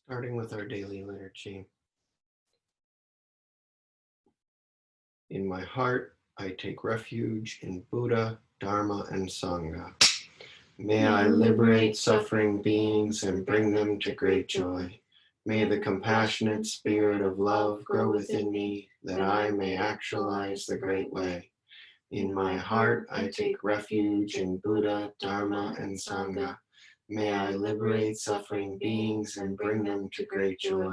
Starting with our daily liturgy. In my heart, I take refuge in Buddha, Dharma, and Sangha. May I liberate suffering beings and bring them to great joy. May the compassionate spirit of love grow within me, that I may actualize the great way. In my heart, I take refuge in Buddha, Dharma, and Sangha. May I liberate suffering beings and bring them to great joy.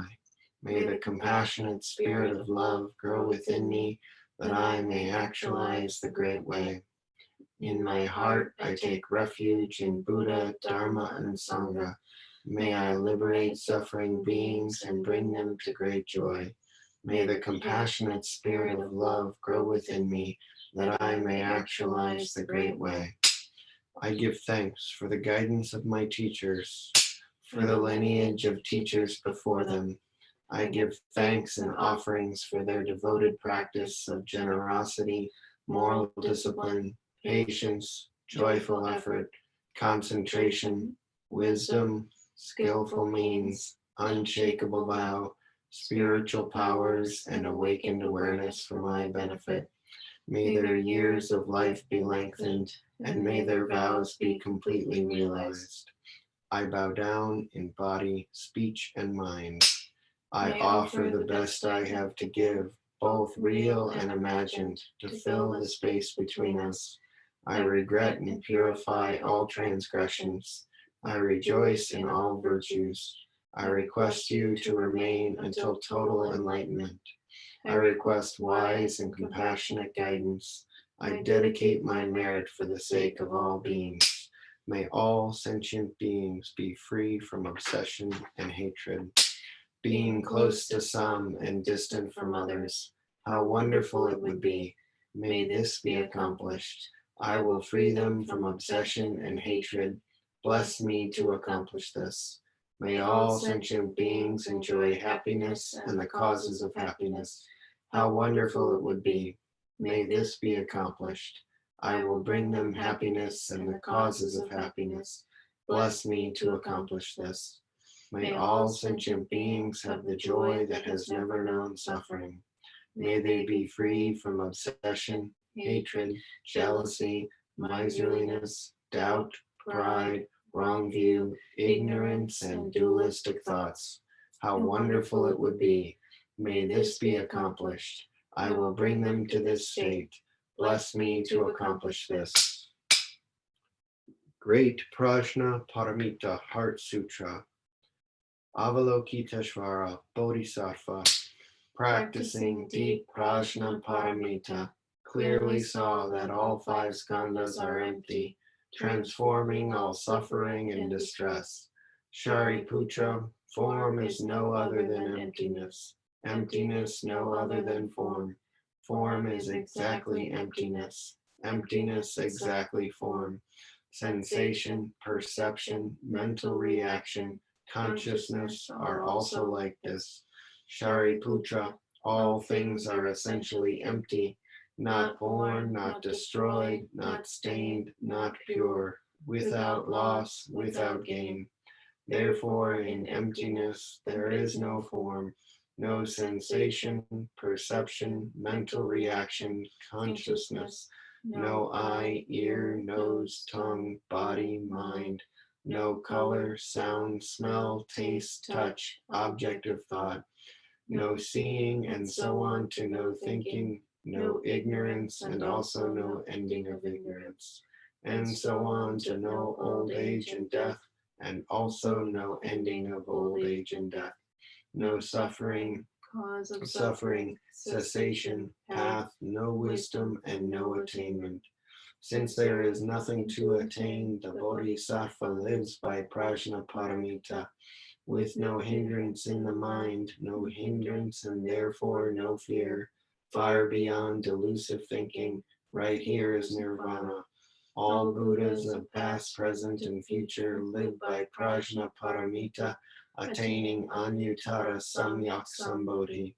May the compassionate spirit of love grow within me, that I may actualize the great way. In my heart, I take refuge in Buddha, Dharma, and Sangha. May I liberate suffering beings and bring them to great joy. May the compassionate spirit of love grow within me, that I may actualize the great way. I give thanks for the guidance of my teachers, for the lineage of teachers before them. I give thanks and offerings for their devoted practice of generosity, moral discipline, patience, joyful effort, concentration, wisdom, skillful means, unshakable vow, spiritual powers, and awakened awareness for my benefit. May their years of life be lengthened, and may their vows be completely realized. I bow down in body, speech, and mind. I offer the best I have to give, both real and imagined, to fill the space between us. I regret and purify all transgressions. I rejoice in all virtues. I request you to remain until total enlightenment. I request wise and compassionate guidance. I dedicate my merit for the sake of all beings. May all sentient beings be freed from obsession and hatred. Being close to some and distant from others, how wonderful it would be. May this be accomplished. I will free them from obsession and hatred. Bless me to accomplish this. May all sentient beings enjoy happiness and the causes of happiness. How wonderful it would be. May this be accomplished. I will bring them happiness and the causes of happiness. Bless me to accomplish this. May all sentient beings have the joy that has never known suffering. May they be free from obsession, hatred, jealousy, miserliness, doubt, pride, wrong view, ignorance, and dualistic thoughts. How wonderful it would be. May this be accomplished. I will bring them to this state. Bless me to accomplish this. Great Prajna Paramita Heart Sutra. Avalokiteshvara Bodhisattva, practicing deep Prajna Paramita, clearly saw that all five skandhas are empty, transforming all suffering and distress. Shariputra, form is no other than emptiness, emptiness no other than form. Form is exactly emptiness, emptiness exactly form. Sensation, perception, mental reaction, consciousness are also like this. Shariputra, all things are essentially empty, not born, not destroyed, not stained, not pure, without loss, without gain. Therefore, in emptiness, there is no form, no sensation, perception, mental reaction, consciousness, no eye, ear, nose, tongue, body, mind, no color, sound, smell, taste, touch, object of thought, no seeing, and so on to no thinking, no ignorance, and also no ending of ignorance, and so on to no old age and death, and also no ending of old age and death, no suffering, cause of suffering, cessation, path, no wisdom, and no attainment. Since there is nothing to attain, the Bodhisattva lives by Prajna Paramita, with no hindrance in the mind, no hindrance and therefore no fear, far beyond delusive thinking, right here is nirvana. All Buddhas of past, present, and future live by Prajna Paramita, attaining Anuttara Samyak Sambodhi.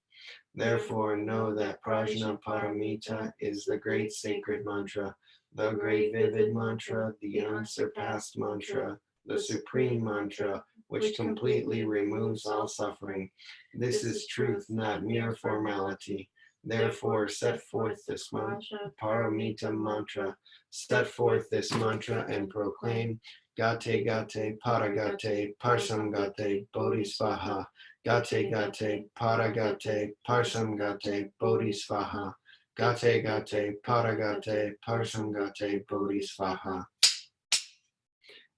Therefore know that Prajna Paramita is the great sacred mantra, the great vivid mantra, the unsurpassed mantra, the supreme mantra, which completely removes all suffering. This is truth, not mere formality. Therefore, set forth this paramita mantra. Set forth this mantra and proclaim Gate Gate Paragate Parsamgate Bodhisvaha. Gate Gate Paragate Parsamgate Bodhisvaha. Gate Gate Paragate Parsamgate Bodhisvaha.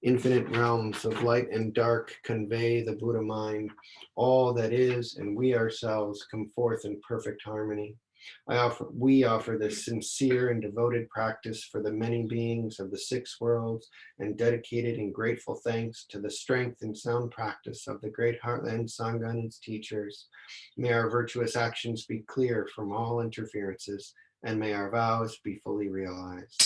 Infinite realms of light and dark convey the Buddha mind. All that is and we ourselves come forth in perfect harmony. We offer this sincere and devoted practice for the many beings of the 6 worlds, and dedicated in grateful thanks to the strength and sound practice of the great Heartland Sangha and its teachers. May our virtuous actions be clear from all interferences, and may our vows be fully realized.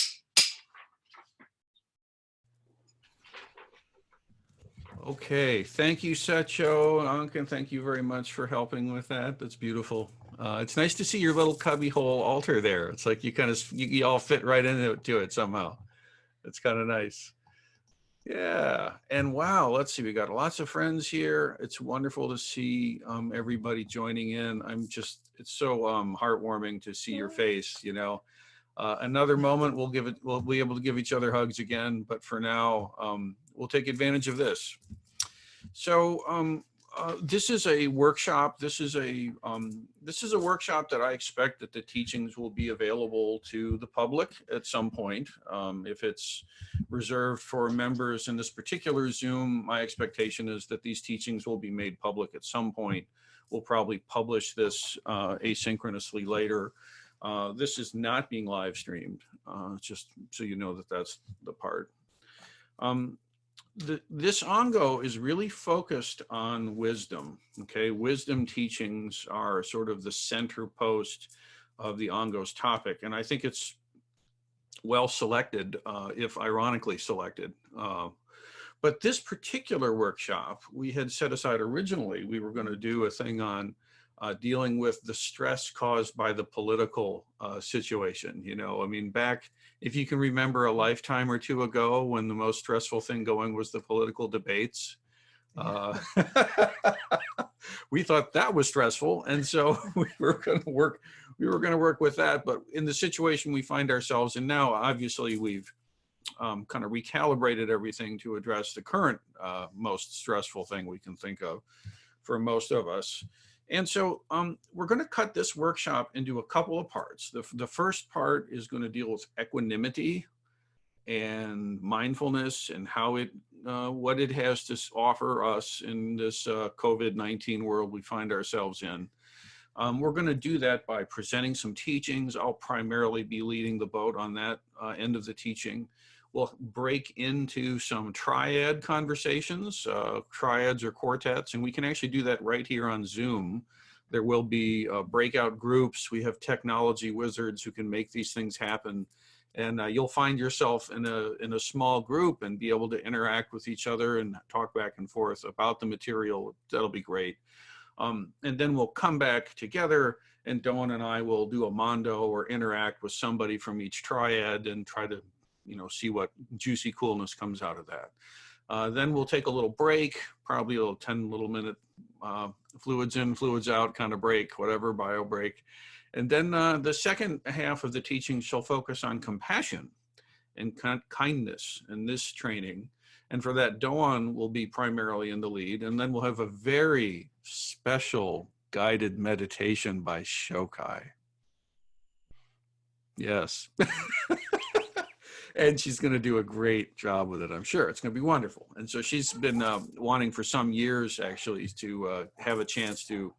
Okay, thank you, Setcho. Anka, thank you very much for helping with that. That's beautiful. It's nice to see your little cubbyhole altar there. It's like you all fit right into it somehow. It's kind of nice. Yeah, and wow, let's see, we got lots of friends here. It's wonderful to see everybody joining in. It's so heartwarming to see your face, you know. Another moment we'll be able to give each other hugs again, but for now, we'll take advantage of this. So this is a workshop. This is a workshop that I expect that the teachings will be available to the public at some point. If it's reserved for members in this particular Zoom, my expectation is that these teachings will be made public at some point. We'll probably publish this asynchronously later. This is not being live streamed, just so you know that that's the part. This Ango is really focused on wisdom, okay? Wisdom teachings are sort of the center post of the Ango's topic, and I think it's well selected, if ironically selected. But this particular workshop, we had set aside originally, we were going to do a thing on dealing with the stress caused by the political situation. You know, I mean, back, if you can remember a lifetime or two ago when the most stressful thing going was the political debates, we thought that was stressful. And so we were going to work with that. But in the situation we find ourselves in now, obviously we've kind of recalibrated everything to address the current most stressful thing we can think of for most of us. And so we're going to cut this workshop into a couple of parts. The first part is going to deal with equanimity and mindfulness and how what it has to offer us in this COVID-19 world we find ourselves in. We're going to do that by presenting some teachings. I'll primarily be leading the boat on that end of the teaching. We'll break into some triad conversations, triads or quartets, and we can actually do that right here on Zoom. There will be breakout groups. We have technology wizards who can make these things happen. And you'll find yourself in a small group and be able to interact with each other and talk back and forth about the material. That'll be great. And then we'll come back together, and Do'on and I will do a mondo or interact with somebody from each triad and try to, you know, see what juicy coolness comes out of that. Then we'll take a little break, probably a little 10-minute fluids in, fluids out kind of break, whatever, bio break. And then the second half of the teaching shall focus on compassion and kindness in this training. And for that, Do'on will be primarily in the lead. And then we'll have a very special guided meditation by Shokai. Yes. And she's going to do a great job with it, I'm sure. It's going to be wonderful. And so she's been wanting for some years, actually, to have a chance to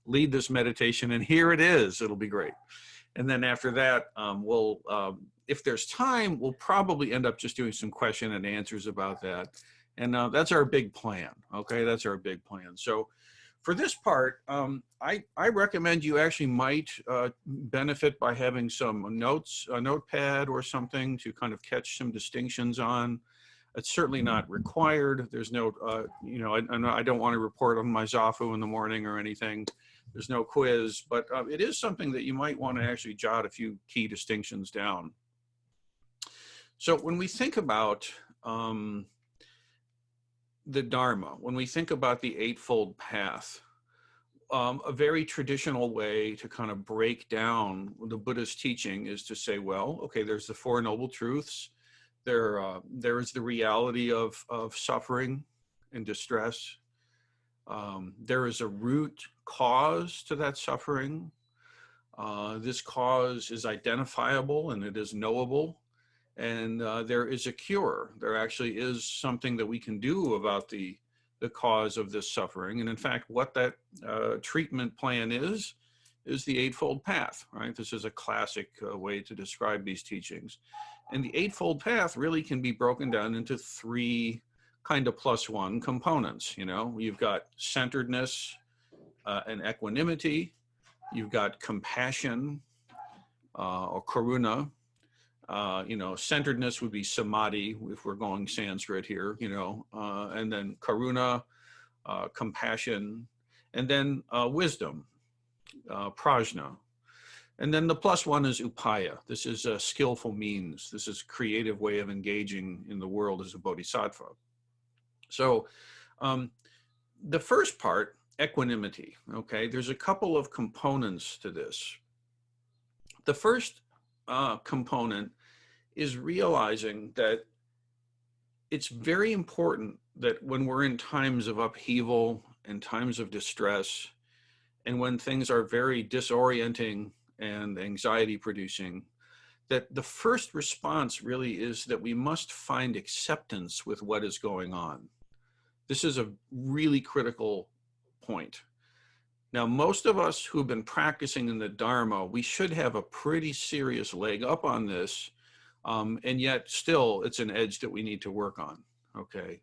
lead this meditation. And here it is. It'll be great. And then after that, if there's time, we'll probably end up just doing some question and answers about that. And that's our big plan. Okay, that's our big plan. So for this part, I recommend you actually might benefit by having some notes, a notepad or something to kind of catch some distinctions on. It's certainly not required. There's no, you know, I don't want to report on my Zafu in the morning or anything. There's no quiz, but it is something that you might want to actually jot a few key distinctions down. So when we think about the Dharma, when we think about the Eightfold Path, a very traditional way to kind of break down the Buddhist teaching is to say, well, okay, there's the Four Noble Truths. There is the reality of suffering and distress. There is a root cause to that suffering. This cause is identifiable and it is knowable. And there is a cure. There actually is something that we can do about the cause of this suffering. And in fact, what that treatment plan is the Eightfold Path, right? This is a classic way to describe these teachings. And the Eightfold Path really can be broken down into three kind of +1 components. You know, you've got centeredness and equanimity. You've got compassion or karuna. You know, centeredness would be samadhi if we're going Sanskrit here, you know, and then karuna, compassion, and then wisdom, prajna. And then the +1 is upaya. This is a skillful means. This is a creative way of engaging in the world as a bodhisattva. So the first part, equanimity, okay, there's a couple of components to this. The first component is realizing that it's very important that when we're in times of upheaval and times of distress, and when things are very disorienting and anxiety producing, that the first response really is that we must find acceptance with what is going on. This is a really critical point. Now, most of us who've been practicing in the Dharma, we should have a pretty serious leg up on this, and yet still it's an edge that we need to work on, okay?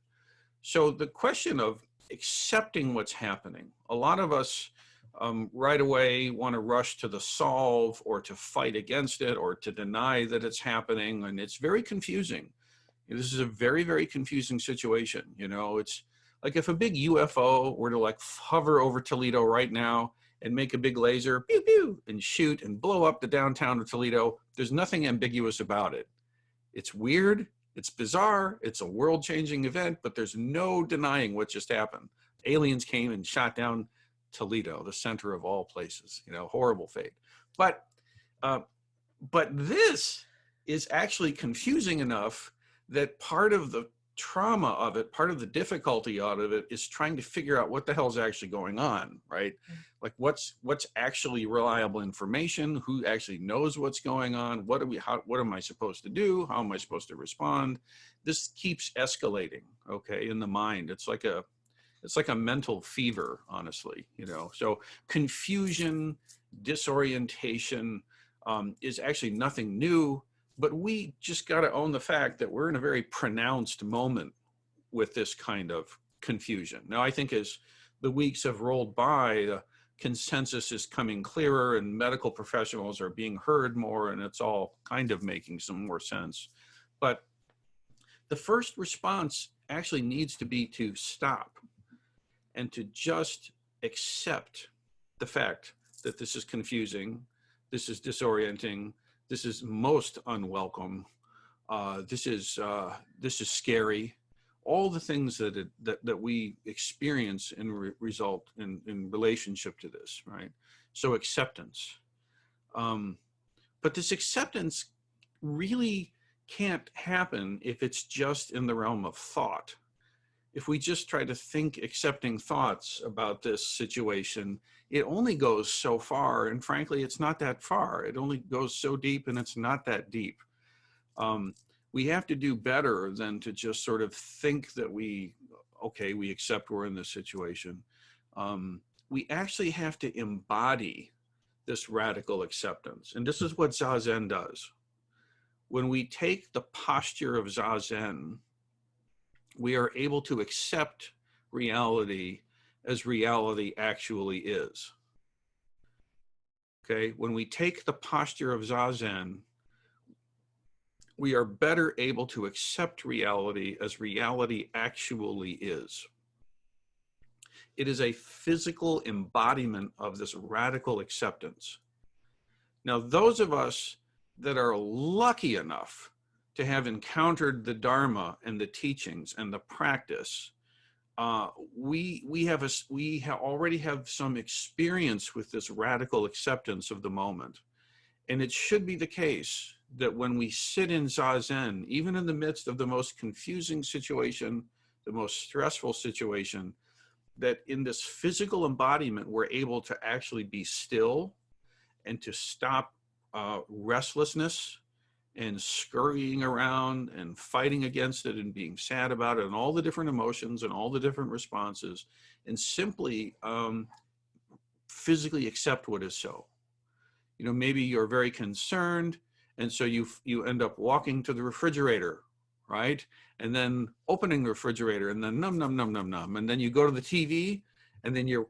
So the question of accepting what's happening, a lot of us right away want to rush to the solve or to fight against it or to deny that it's happening, and it's very confusing. This is a very, very confusing situation. You know, it's like if a big UFO were to like hover over Toledo right now and make a big laser, pew, pew, and shoot and blow up the downtown of Toledo, there's nothing ambiguous about it. It's weird, it's bizarre, it's a world-changing event, but there's no denying what just happened. Aliens came and shot down Toledo, the center of all places, you know, horrible fate. But this is actually confusing enough that part of the trauma of it, part of the difficulty out of it is trying to figure out what the hell's actually going on, right? Like what's actually reliable information, who actually knows what's going on, what am I supposed to do, how am I supposed to respond? This keeps escalating, okay, in the mind. It's like a mental fever, honestly, you know. So confusion, disorientation is actually nothing new, but we just got to own the fact that we're in a very pronounced moment with this kind of confusion. Now, I think as the weeks have rolled by, the consensus is coming clearer and medical professionals are being heard more, and it's all kind of making some more sense. But the first response actually needs to be to stop and to just accept the fact that this is confusing, this is disorienting, this is most unwelcome, this is scary. All the things that we experience and result in relationship to this, right? So acceptance. But this acceptance really can't happen if it's just in the realm of thought. If we just try to think accepting thoughts about this situation, it only goes so far, and frankly, it's not that far. It only goes so deep, and it's not that deep. We have to do better than to just sort of think that we accept we're in this situation. We actually have to embody this radical acceptance, and this is what Zazen does. When we take the posture of Zazen, we are able to accept reality as reality actually is. Okay, when we take the posture of Zazen, we are better able to accept reality as reality actually is. It is a physical embodiment of this radical acceptance. Now, those of us that are lucky enough to have encountered the Dharma and the teachings and the practice, already have some experience with this radical acceptance of the moment. And it should be the case that when we sit in Zazen, even in the midst of the most confusing situation, the most stressful situation, that in this physical embodiment, we're able to actually be still and to stop restlessness and scurrying around and fighting against it and being sad about it and all the different emotions and all the different responses, and simply physically accept what is so. You know, maybe you're very concerned, and so you end up walking to the refrigerator, right? And then opening the refrigerator, and then num, num, num, num, num. And then you go to the TV, and then you're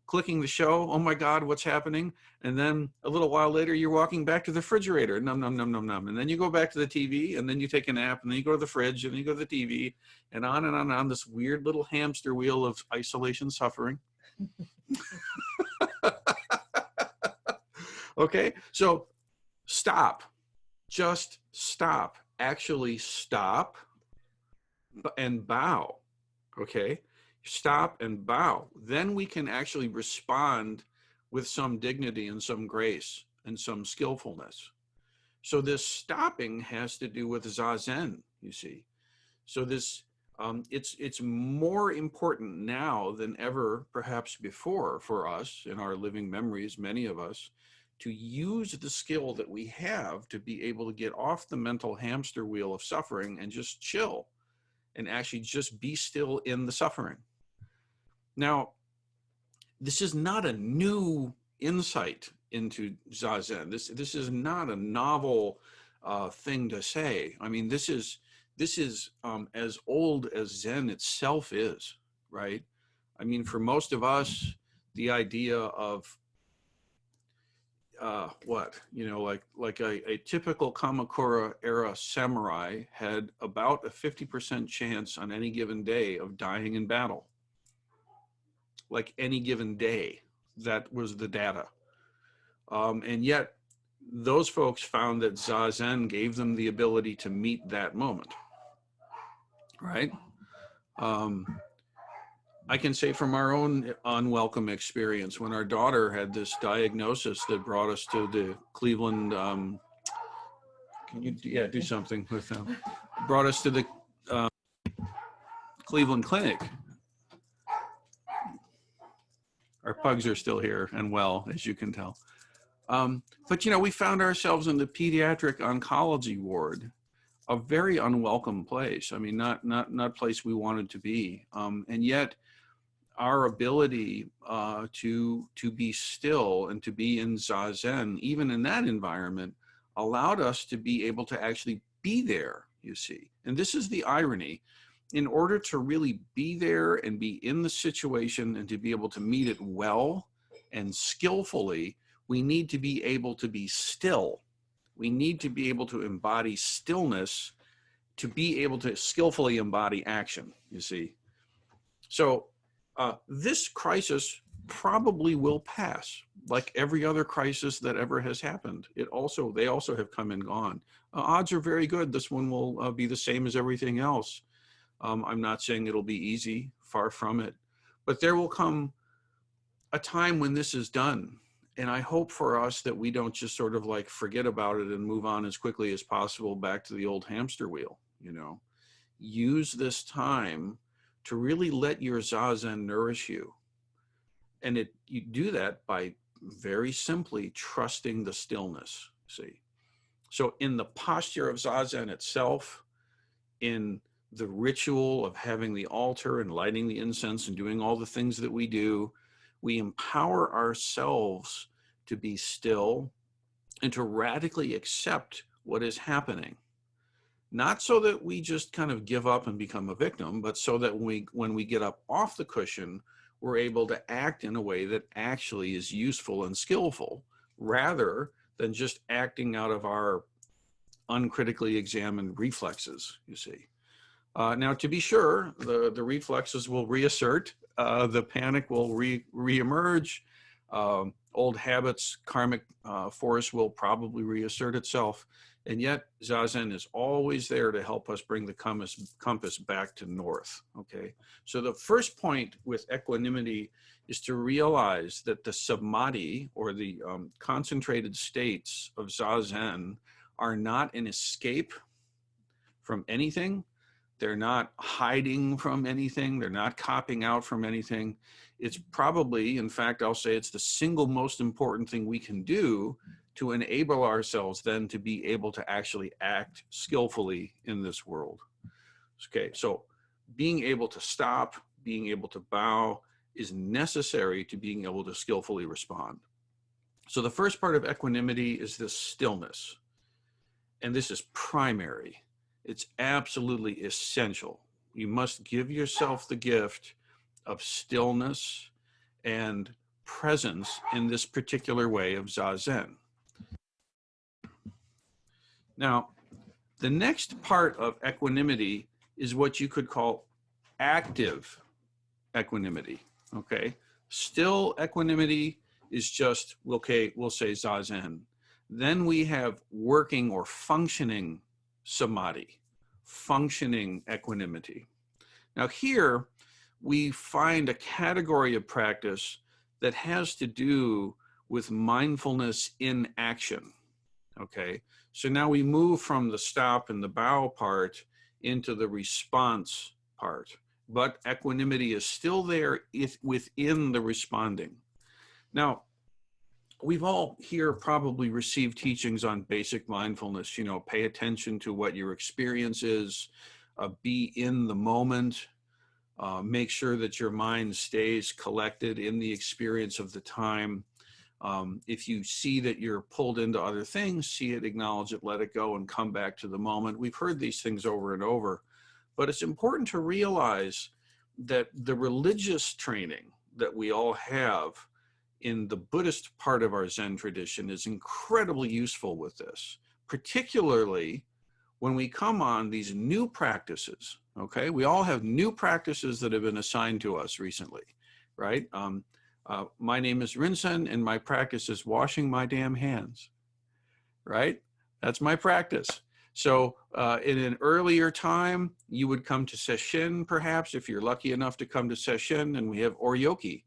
clicking the show. Oh my God, what's happening? And then a little while later, you're walking back to the refrigerator, num, num, num, num, num. And then you go back to the TV, and then you take a nap, and then you go to the fridge, and then you go to the TV, and on, this weird little hamster wheel of isolation suffering. Okay, so stop, just stop, actually stop and bow, okay? Stop and bow. Then we can actually respond with some dignity and some grace and some skillfulness. So this stopping has to do with Zazen, you see. So this, it's more important now than ever, perhaps before, for us in our living memories, many of us, to use the skill that we have to be able to get off the mental hamster wheel of suffering and just chill and actually just be still in the suffering. Now, this is not a new insight into Zazen. This is not a novel thing to say. I mean, this is as old as Zen itself is, right? I mean, for most of us, the idea of like a typical Kamakura era samurai had about a 50% chance on any given day of dying in battle. Like any given day, that was the data. And yet those folks found that Zazen gave them the ability to meet that moment, right? I can say from our own unwelcome experience, when our daughter had this diagnosis that brought us to the Cleveland, can you do something with them? Brought us to the Cleveland Clinic. Our pugs are still here and well, as you can tell. But you know, we found ourselves in the pediatric oncology ward, a very unwelcome place. I mean, not place we wanted to be, and yet our ability to be still and to be in Zazen, even in that environment, allowed us to be able to actually be there, you see. And this is the irony. In order to really be there and be in the situation and to be able to meet it well and skillfully, we need to be able to be still. We need to be able to embody stillness to be able to skillfully embody action, you see. So this crisis probably will pass, like every other crisis that ever has happened. They also have come and gone. Odds are very good this one will be the same as everything else. I'm not saying it'll be easy, far from it, but there will come a time when this is done. And I hope for us that we don't just sort of like forget about it and move on as quickly as possible back to the old hamster wheel, you know. Use this time to really let your Zazen nourish you. And you do that by very simply trusting the stillness, see. So in the posture of Zazen itself, in the ritual of having the altar and lighting the incense and doing all the things that we do, we empower ourselves to be still and to radically accept what is happening. Not so that we just kind of give up and become a victim, but so that when we get up off the cushion, we're able to act in a way that actually is useful and skillful, rather than just acting out of our uncritically examined reflexes, you see. Now, to be sure, the reflexes will reassert, the panic will reemerge, old habits, karmic force will probably reassert itself, And yet Zazen is always there to help us bring the compass back to north, okay? So the first point with equanimity is to realize that the samadhi, or the concentrated states of Zazen, are not an escape from anything. They're not hiding from anything. They're not copping out from anything. It's probably, in fact, I'll say it's the single most important thing we can do to enable ourselves then to be able to actually act skillfully in this world. Okay, so being able to stop, being able to bow is necessary to being able to skillfully respond. So the first part of equanimity is this stillness. And this is primary. It's absolutely essential. You must give yourself the gift of stillness and presence in this particular way of Zazen. Now, the next part of equanimity is what you could call active equanimity, okay? Still equanimity is just, okay, we'll say Zazen. Then we have working or functioning samadhi, functioning equanimity. Now here, we find a category of practice that has to do with mindfulness in action, okay? So now we move from the stop and the bow part into the response part, but equanimity is still there within the responding. Now, we've all here probably received teachings on basic mindfulness, you know, pay attention to what your experience is, be in the moment, make sure that your mind stays collected in the experience of the time. If you see that you're pulled into other things, see it, acknowledge it, let it go, and come back to the moment. We've heard these things over and over, but it's important to realize that the religious training that we all have in the Buddhist part of our Zen tradition is incredibly useful with this, particularly when we come on these new practices, okay? We all have new practices that have been assigned to us recently, right? My name is Rinsen, and my practice is washing my damn hands, right? That's my practice. So in an earlier time, you would come to Sesshin, perhaps, if you're lucky enough to come to Sesshin, and we have Oryoki.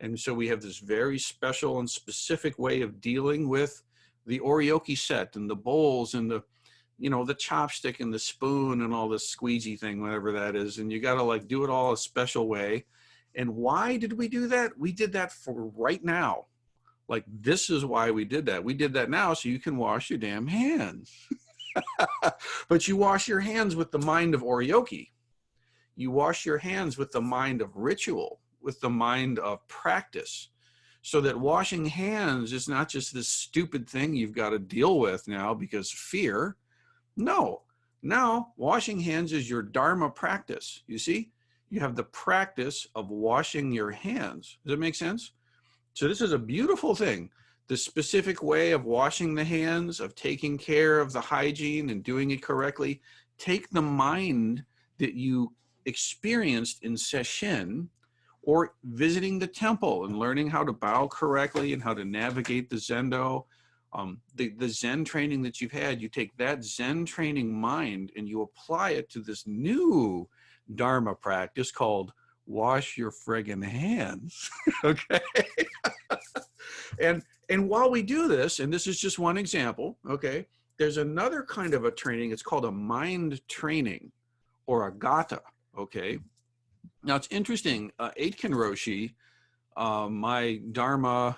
And so we have this very special and specific way of dealing with the Oryoki set and the bowls and the, you know, the chopstick and the spoon and all this squeegee thing, whatever that is. And you got to like do it all a special way. And why did we do that? We did that for right now. Like, this is why we did that. We did that now so you can wash your damn hands. But you wash your hands with the mind of Oryoki. You wash your hands with the mind of ritual, with the mind of practice, so that washing hands is not just this stupid thing you've got to deal with now because fear. No, now washing hands is your Dharma practice. You see, you have the practice of washing your hands. Does that make sense? So this is a beautiful thing. The specific way of washing the hands, of taking care of the hygiene and doing it correctly. Take the mind that you experienced in Sesshin, or visiting the temple and learning how to bow correctly and how to navigate the Zendo. The Zen training that you've had, you take that Zen training mind and you apply it to this new Dharma practice called wash your friggin' hands, okay? And while we do this, and this is just one example, okay, there's another kind of a training. It's called a mind training, or a gata, okay? Now it's interesting, Aitken Roshi, my Dharma,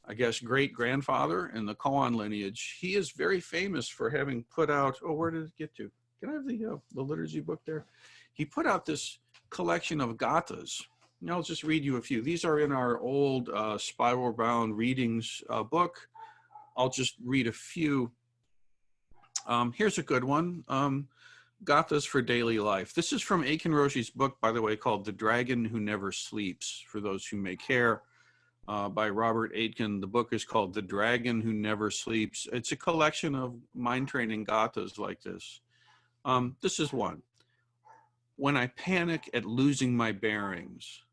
I guess, great-grandfather in the koan lineage, he is very famous for having put out, oh, where did it get to? Can I have the liturgy book there? He put out this collection of gathas. And I'll just read you a few. These are in our old spiral-bound readings book. I'll just read a few. Here's a good one. Gathas for daily life. This is from Aitken Roshi's book, by the way, called The Dragon Who Never Sleeps, for those who may care, by Robert Aitken. The book is called The Dragon Who Never Sleeps. It's a collection of mind training gathas like this. This is one. When I panic at losing my bearings,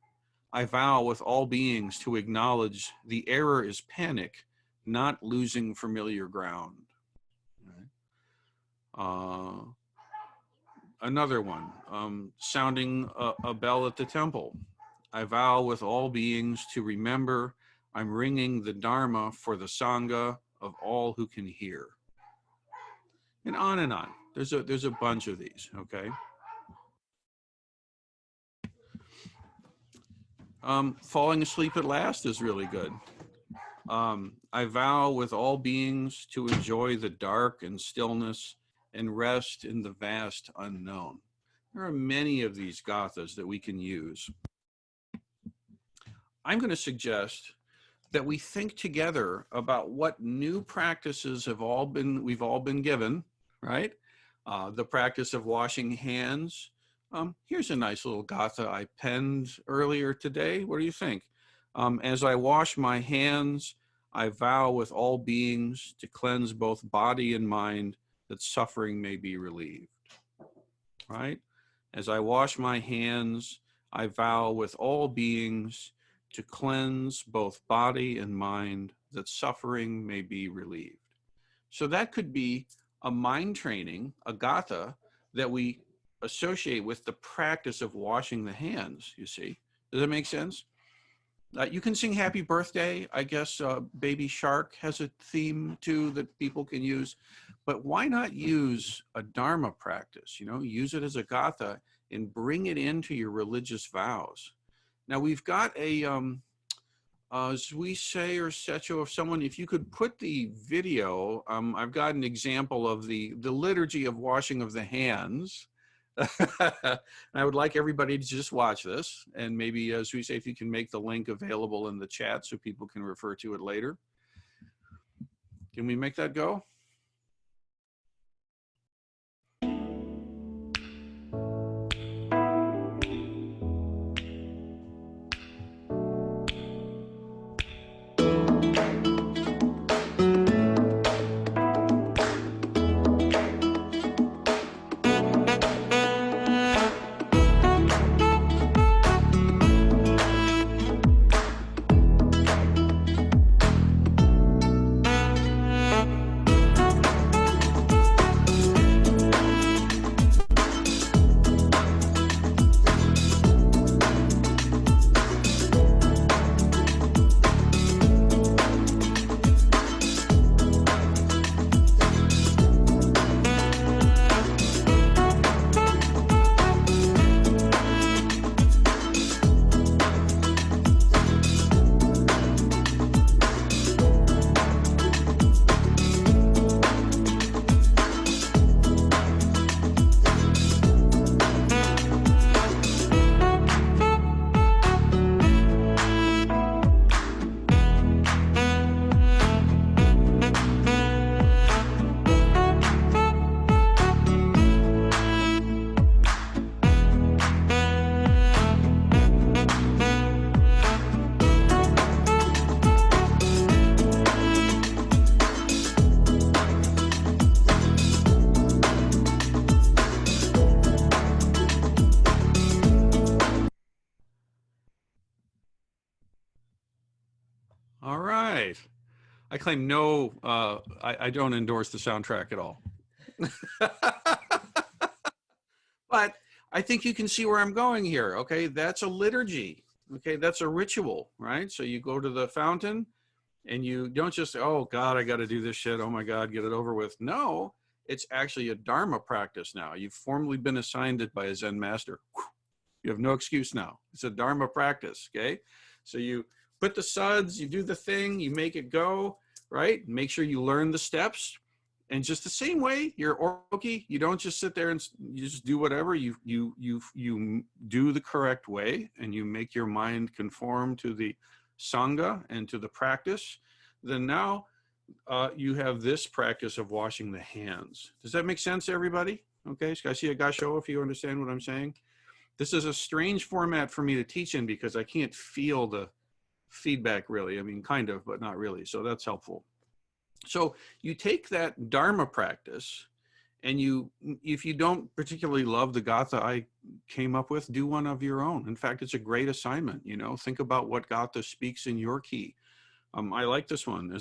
I vow with all beings to acknowledge the error is panic, not losing familiar ground. Right? Another one, sounding a bell at the temple. I vow with all beings to remember I'm ringing the Dharma for the Sangha of all who can hear. And on and on. There's a bunch of these, okay? Falling asleep at last is really good. I vow with all beings to enjoy the dark and stillness and rest in the vast unknown. There are many of these gathas that we can use. I'm going to suggest that we think together about what new practices we've all been given, right? The practice of washing hands. Here's a nice little gatha I penned earlier today. What do you think? As I wash my hands, I vow with all beings to cleanse both body and mind, that suffering may be relieved, right? As I wash my hands, I vow with all beings to cleanse both body and mind, that suffering may be relieved. So that could be a mind training, a gatha, that we associate with the practice of washing the hands, you see. Does that make sense? You can sing happy birthday. I guess Baby Shark has a theme too that people can use. But why not use a Dharma practice? You know, use it as a gatha and bring it into your religious vows. Now we've got a, as we say, or Secho, if you could put the video, I've got an example of the liturgy of washing of the hands. I would like everybody to just watch this, and maybe, as we say, if you can make the link available in the chat so people can refer to it later. Can we make that go? All right. I claim no, I don't endorse the soundtrack at all. But I think you can see where I'm going here. Okay, that's a liturgy. Okay, that's a ritual, right? So you go to the fountain and you don't just, oh God, I got to do this shit. Oh my God, get it over with. No, it's actually a Dharma practice now. You've formally been assigned it by a Zen master. You have no excuse now. It's a Dharma practice, okay? So you put the suds, you do the thing, you make it go, right? Make sure you learn the steps. And just the same way, you're Oroki, you don't just sit there and you just do whatever. You do the correct way, and you make your mind conform to the Sangha and to the practice. Then now you have this practice of washing the hands. Does that make sense, everybody? Okay, so I see a gasho if you understand what I'm saying. This is a strange format for me to teach in because I can't feel the feedback really. I mean, kind of, but not really. So that's helpful. So you take that Dharma practice and you, if you don't particularly love the Gatha I came up with, do one of your own. In fact, it's a great assignment, you know, think about what Gatha speaks in your key. I like this one.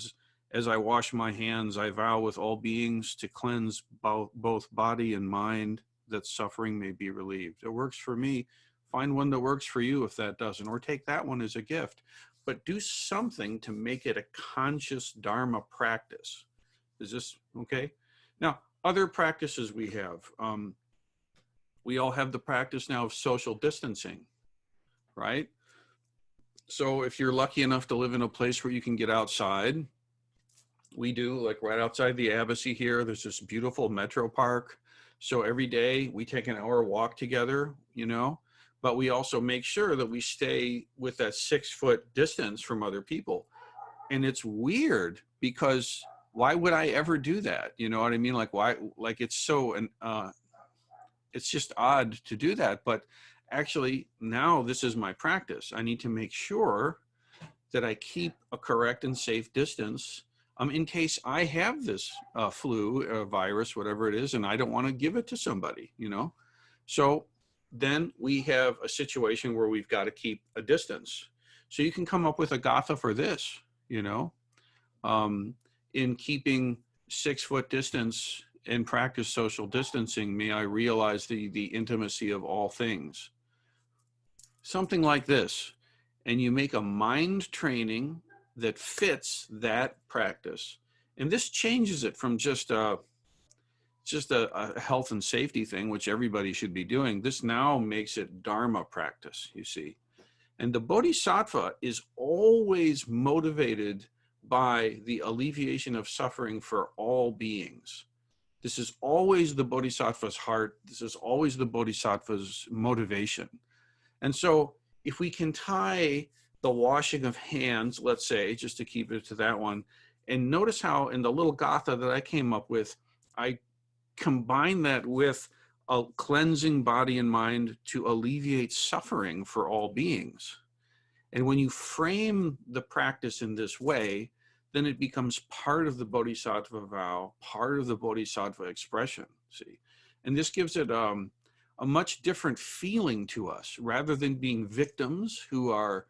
As I wash my hands, I vow with all beings to cleanse both body and mind, that suffering may be relieved. It works for me. Find one that works for you if that doesn't, or take that one as a gift. But do something to make it a conscious Dharma practice. Is this okay? Now, other practices we have. We all have the practice now of social distancing, right? So if you're lucky enough to live in a place where you can get outside, we do, like right outside the Embassy here, there's this beautiful metro park. So every day we take an hour walk together, you know, but we also make sure that we stay with that 6-foot distance from other people. And it's weird because why would I ever do that? You know what I mean? Like why, like it's so, it's just odd to do that. But actually now this is my practice. I need to make sure that I keep a correct and safe distance in case I have this flu, virus, whatever it is, and I don't want to give it to somebody, you know? So then we have a situation where we've got to keep a distance. So you can come up with a gatha for this, you know, in keeping 6-foot distance and practice social distancing, may I realize the intimacy of all things. Something like this. And you make a mind training that fits that practice. And this changes it from just a health and safety thing, which everybody should be doing. This now makes it Dharma practice, you see. And the Bodhisattva is always motivated by the alleviation of suffering for all beings. This is always the Bodhisattva's heart. This is always the Bodhisattva's motivation. And so if we can tie the washing of hands, let's say, just to keep it to that one, and notice how in the little gatha that I came up with, I combine that with a cleansing body and mind to alleviate suffering for all beings. And when you frame the practice in this way, then it becomes part of the Bodhisattva vow, part of the Bodhisattva expression, see? And this gives it a much different feeling to us, rather than being victims who are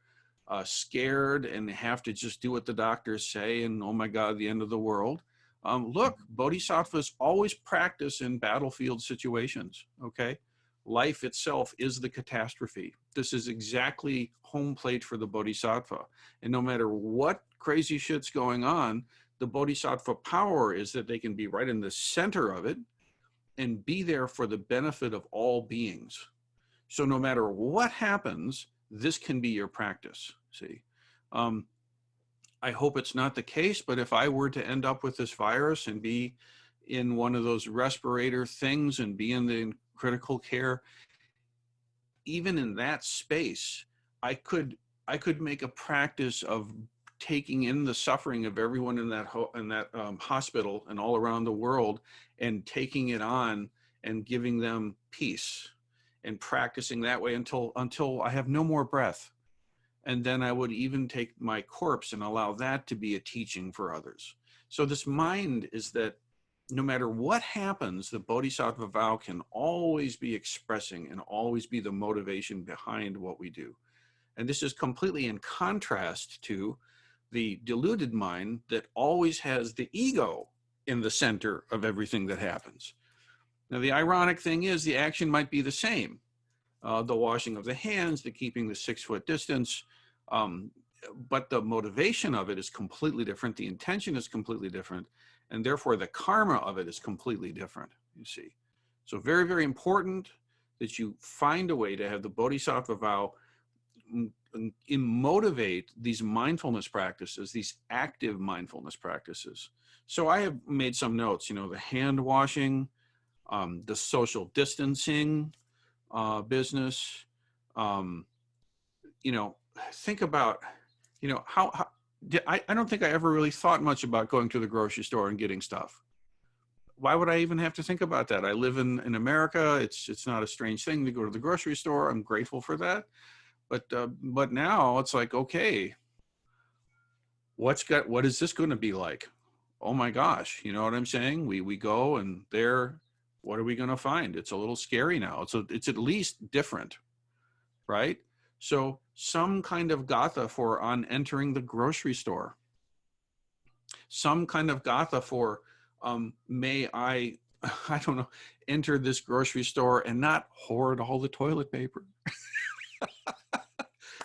scared and have to just do what the doctors say and, oh my God, the end of the world. Look, bodhisattvas always practice in battlefield situations, okay? Life itself is the catastrophe. This is exactly home plate for the bodhisattva. And no matter what crazy shit's going on, the bodhisattva power is that they can be right in the center of it and be there for the benefit of all beings. So no matter what happens, this can be your practice, see? I hope it's not the case, but if I were to end up with this virus and be in one of those respirator things and be in the critical care, even in that space, I could make a practice of taking in the suffering of everyone in that hospital and all around the world, and taking it on and giving them peace, and practicing that way until I have no more breath. And then I would even take my corpse and allow that to be a teaching for others. So this mind is that no matter what happens, the bodhisattva vow can always be expressing and always be the motivation behind what we do. And this is completely in contrast to the deluded mind that always has the ego in the center of everything that happens. Now, the ironic thing is the action might be the same. The washing of the hands, the keeping the 6-foot distance, but the motivation of it is completely different. The intention is completely different. And therefore the karma of it is completely different, you see. So very, very important that you find a way to have the bodhisattva vow motivate these mindfulness practices, these active mindfulness practices. So I have made some notes, you know, the hand washing, the social distancing business, you know, think about, you know, I don't think I ever really thought much about going to the grocery store and getting stuff. Why would I even have to think about that? I live in America. It's not a strange thing to go to the grocery store. I'm grateful for that. But now it's like, okay, what is this going to be like? Oh my gosh, you know what I'm saying? We go and there, what are we going to find? It's a little scary now. It's at least different, right? So some kind of gatha for on entering the grocery store. some kind of gatha for, may I, I don't know, enter this grocery store and not hoard all the toilet paper.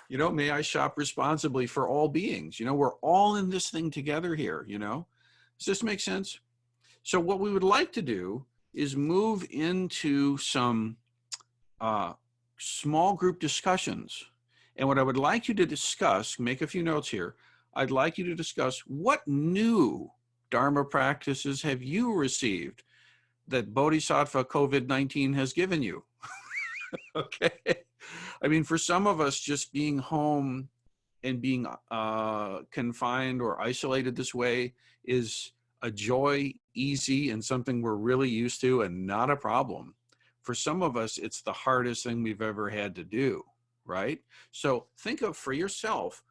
You know, may I shop responsibly for all beings? You know, we're all in this thing together here, you know? Does this make sense? So what we would like to do is move into some small group discussions. And what I would like you to discuss, make a few notes here, I'd like you to discuss what new Dharma practices have you received that Bodhisattva COVID-19 has given you? Okay. I mean, for some of us, just being home and being confined or isolated this way is a joy, easy, and something we're really used to and not a problem. For some of us, it's the hardest thing we've ever had to do, right? So think of for yourself,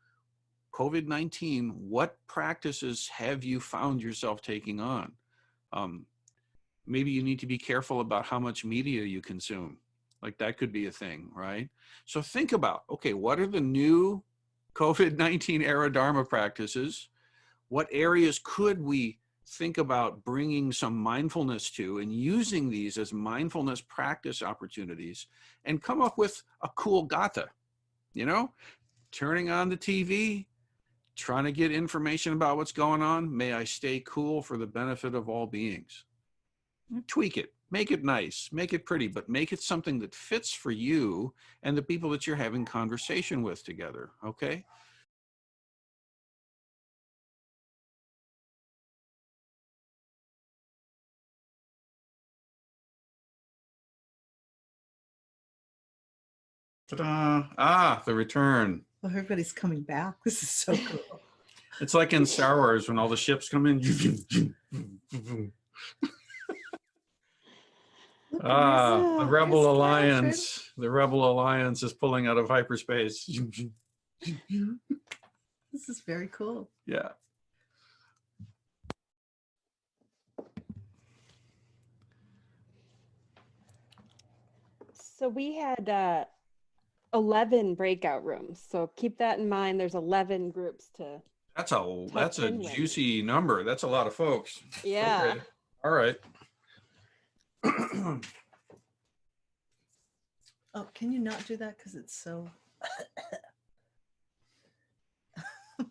COVID-19, what practices have you found yourself taking on? Maybe you need to be careful about how much media you consume. Like that could be a thing, right? So think about, okay, what are the new COVID-19 era Dharma practices? What areas could we think about bringing some mindfulness to and using these as mindfulness practice opportunities and come up with a cool gatha, you know, turning on the TV, trying to get information about what's going on. May I stay cool for the benefit of all beings. Tweak it, make it nice, make it pretty, but make it something that fits for you and the people that you're having conversation with together, okay? Ta-da! Ah, the return. Well, everybody's coming back. This is so cool. It's like in Star Wars when all the ships come in. Ah, the Rebel Alliance. The Rebel Alliance is pulling out of hyperspace. This is very cool. Yeah. So we had 11 breakout rooms. So keep that in mind. There's 11 groups to. That's a in with. juicy number. That's a lot of folks. Yeah. Okay. All right. Oh, can you not do that? Because it's so.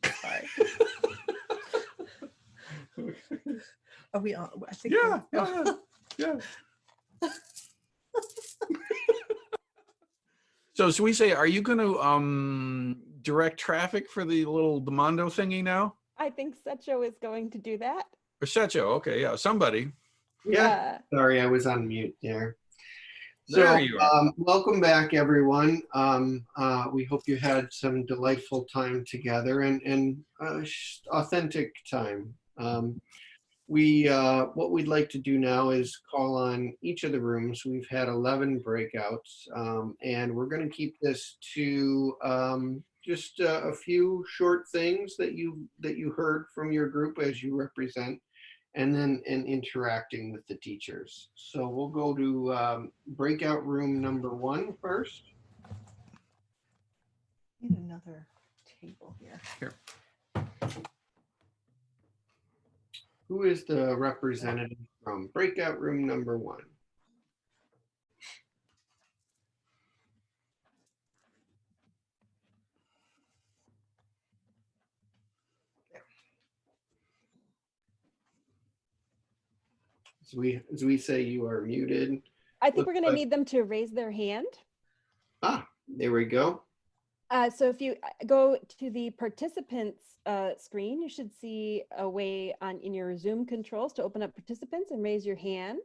Sorry. Are we on? I think Yeah. we're- Yeah. So we say, are you going to direct traffic for the little Demando thingy now? I think Secho is going to do that. Or Secho? Okay, yeah, somebody. Yeah. Sorry, I was on mute there. There you are. Welcome back, everyone. We hope you had some delightful time together and authentic time. What we'd like to do now is call on each of the rooms. We've had 11 breakouts, and we're going to keep this to just a few short things that you heard from your group as you represent, and then interacting with the teachers. So we'll go to breakout room number 1 first. Need another table here. Here. Who is the representative from breakout room number 1? As we say, you are muted. I think we're going to need them to raise their hand. Ah, there we go. So if you go to the participants screen, you should see a way in your Zoom controls to open up participants and raise your hand.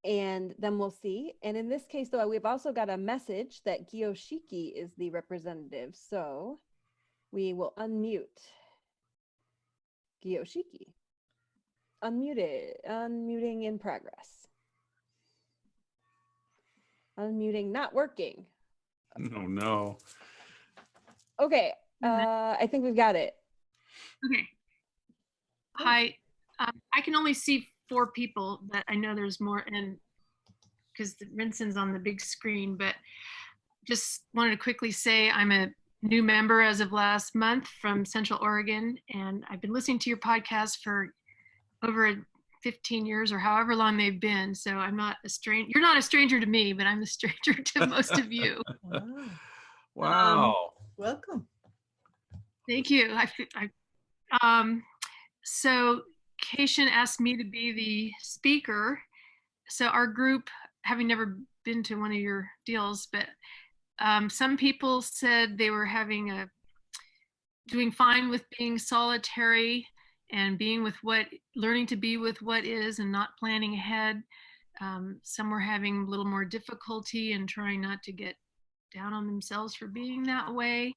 And then we'll see. And in this case, though, we've also got a message that Gyoshiki is the representative. So we will unmute Gyoshiki. Unmuted. Unmuting in progress. Unmuting not working. Oh, no. Okay, I think we've got it. Okay. Hi, I can only see 4 people, but I know there's more, and because Rinsen's on the big screen, but just wanted to quickly say I'm a new member as of last month from Central Oregon, and I've been listening to your podcast for over 15 years or however long they've been. So I'm not a stranger. You're not a stranger to me, but I'm a stranger to most of you. Wow. Wow. Welcome. Thank you. So Keishan asked me to be the speaker. So our group, having never been to one of your deals, but some people said they were doing fine with being solitary and learning to be with what is and not planning ahead. Some were having a little more difficulty and trying not to get down on themselves for being that way.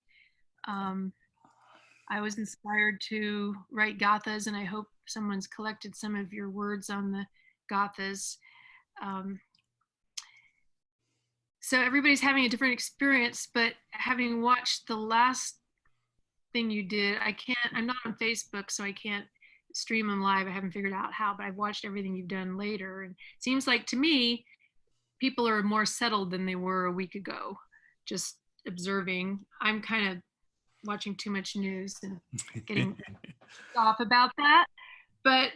I was inspired to write gathas, and I hope someone's collected some of your words on the gathas. So everybody's having a different experience, but having watched the last thing you did, I'm not on Facebook, so I can't stream them live. I haven't figured out how, but I've watched everything you've done later. And it seems like to me, people are more settled than they were a week ago, just observing. I'm kind of watching too much news and getting off about that, but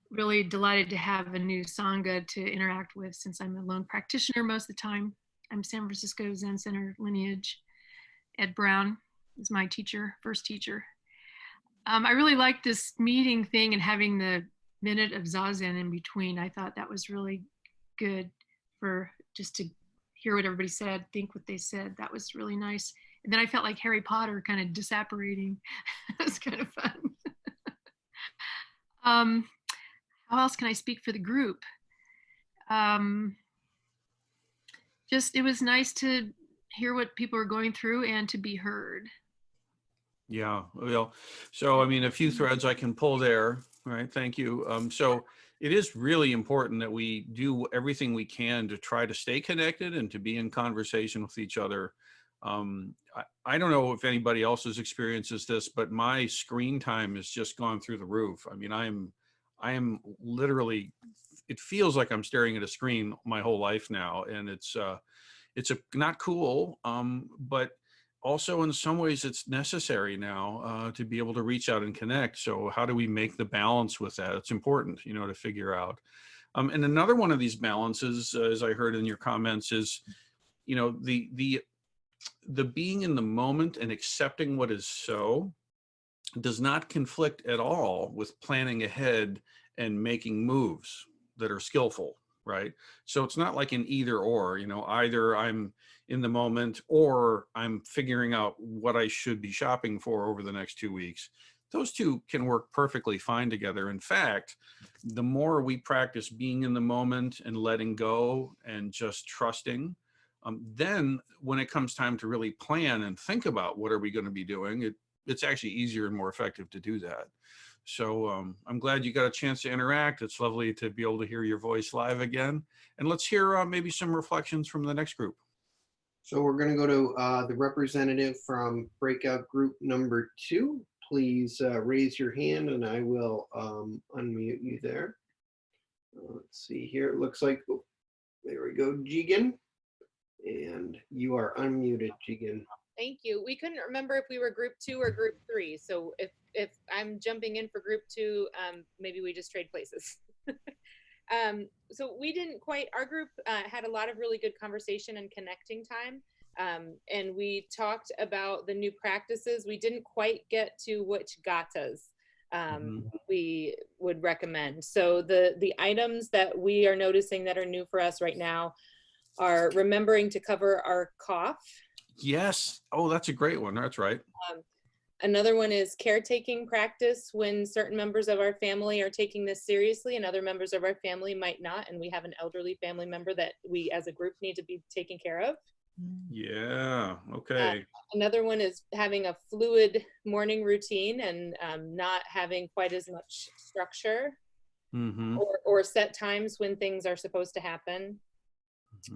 really delighted to have a new Sangha to interact with, since I'm a lone practitioner most of the time. I'm San Francisco Zen Center lineage. Ed Brown is my teacher, first teacher. I really liked this meeting thing and having the minute of Zazen in between. I thought that was really good for just to hear what everybody said, think what they said. That was really nice. And then I felt like Harry Potter kind of disapparating. It was kind of fun. How else can I speak for the group? It was nice to hear what people are going through and to be heard. Yeah, well, so I mean, a few threads I can pull there, right? Thank you. So it is really important that we do everything we can to try to stay connected and to be in conversation with each other. I don't know if anybody else's experiences this, but my screen time has just gone through the roof. I mean, I am literally, it feels like I'm staring at a screen my whole life now, and it's not cool, but also in some ways it's necessary now to be able to reach out and connect. So how do we make the balance with that? It's important, to figure out. And another one of these balances, as I heard in your comments, is, the being in the moment and accepting what is so does not conflict at all with planning ahead and making moves that are skillful, right? So it's not like an either or, either I'm in the moment or I'm figuring out what I should be shopping for over the next 2 weeks. Those two can work perfectly fine together. In fact, the more we practice being in the moment and letting go and just trusting, then when it comes time to really plan and think about what are we going to be doing, it's actually easier and more effective to do that. So I'm glad you got a chance to interact. It's lovely to be able to hear your voice live again. And let's hear maybe some reflections from the next group. So we're going to go to the representative from breakout group number 2. Please raise your hand and I will unmute you there. Let's see here. It looks like, oh, there we go, Jigen. And you are unmuted, Jigen. Thank you. We couldn't remember if we were group 2 or group 3. So if I'm jumping in for group 2, maybe we just trade places. So we didn't quite, our group had a lot of really good conversation and connecting time. And we talked about the new practices. We didn't quite get to which gathas we would recommend. So the items that we are noticing that are new for us right now are remembering to cover our cough. Yes. Oh, that's a great one. That's right. Another one is caretaking practice when certain members of our family are taking this seriously and other members of our family might not. And we have an elderly family member that we as a group need to be taking care of. Yeah. Okay. Another one is having a fluid morning routine and not having quite as much structure or set times when things are supposed to happen.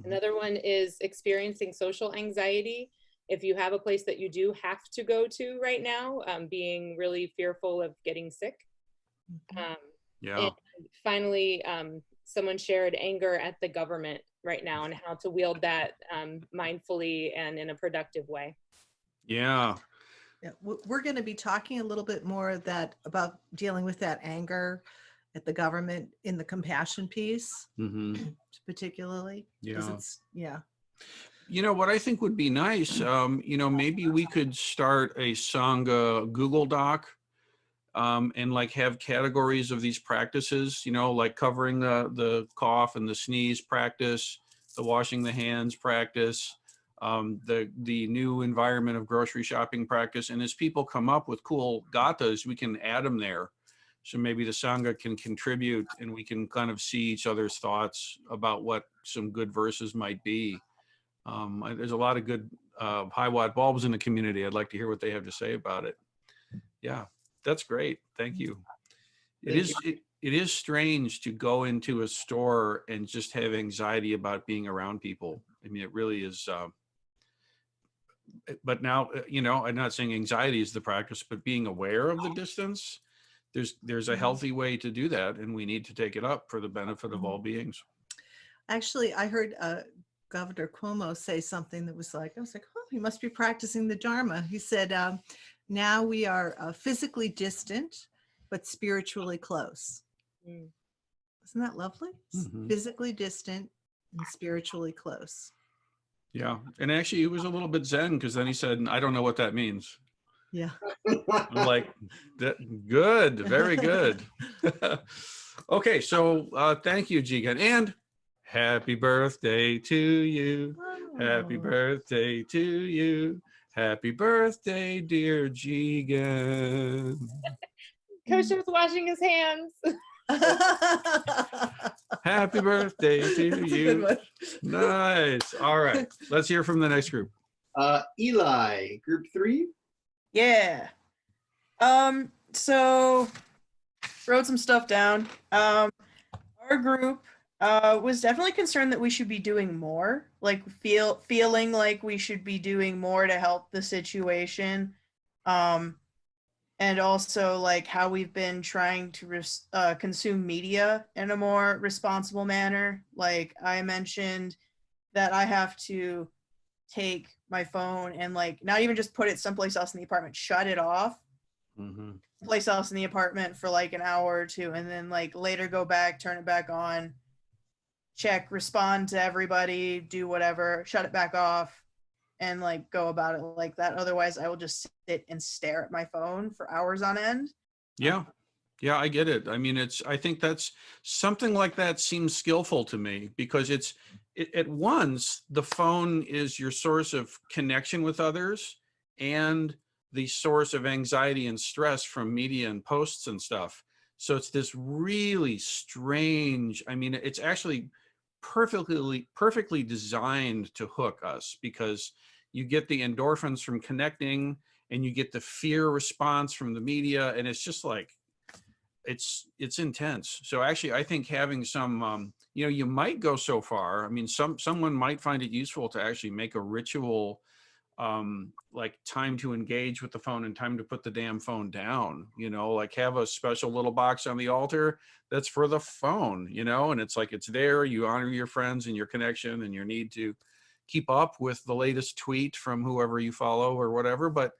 Another one is experiencing social anxiety. If you have a place that you do have to go to right now, being really fearful of getting sick. Yeah. And finally, someone shared anger at the government right now and how to wield that mindfully and in a productive way. Yeah. Yeah, we're going to be talking a little bit more of that about dealing with that anger at the government in the compassion piece, Hmm. particularly. 'Cause Yeah. it's, yeah. You know what I think would be nice, you know, maybe we could start a Sangha Google Doc, and like have categories of these practices, you know, like covering the cough and the sneeze practice, the washing the hands practice, the new environment of grocery shopping practice. And as people come up with cool gathas, we can add them there. So maybe the Sangha can contribute and we can kind of see each other's thoughts about what some good verses might be. There's a lot of good high watt bulbs in the community. I'd like to hear what they have to say about it. Yeah, that's great. Thank you. It is strange to go into a store and just have anxiety about being around people. I mean, it really is. But now, you know, I'm not saying anxiety is the practice, but being aware of the distance, there's a healthy way to do that, and we need to take it up for the benefit of all beings. Actually, I heard Governor Cuomo say something that was like, I was like, oh, he must be practicing the Dharma. He said, now we are physically distant, but spiritually close. Mm. Isn't that lovely? Mhm. Physically distant and spiritually close. Yeah, and actually, he was a little bit Zen because then he said, "I don't know what that means." Yeah. I'm like, good, very good. Okay, so thank you, Jigen, and happy birthday to you. Happy Oh. birthday to you. Happy birthday, dear Jigen. Coach was washing his hands. Happy birthday to That's a good you. one. Nice. All right, let's hear from the next group. Eli, group 3. Yeah. So wrote some stuff down. Our group was definitely concerned that we should be doing more, like feeling like we should be doing more to help the situation. And also like how we've been trying to consume media in a more responsible manner. Like I mentioned that I have to take my phone and like not even just put it someplace else in the apartment, shut it off, Mm-hmm. place else in the apartment for like an hour or two, and then like later go back, turn it back on, check, respond to everybody, do whatever, shut it back off, and like go about it like that. Otherwise I will just sit and stare at my phone for hours on end. Yeah. Yeah, I get it. I mean, I think that's something like that seems skillful to me because at once the phone is your source of connection with others and the source of anxiety and stress from media and posts and stuff. So it's this really strange, I mean, it's actually perfectly designed to hook us because you get the endorphins from connecting and you get the fear response from the media, and it's just like, it's intense. So actually, I think having some, you know, you might go so far. I mean, someone might find it useful to actually make a ritual, like time to engage with the phone and time to put the damn phone down. You know, like have a special little box on the altar that's for the phone. You know, and it's like it's there. You honor your friends and your connection and your need to keep up with the latest tweet from whoever you follow or whatever. But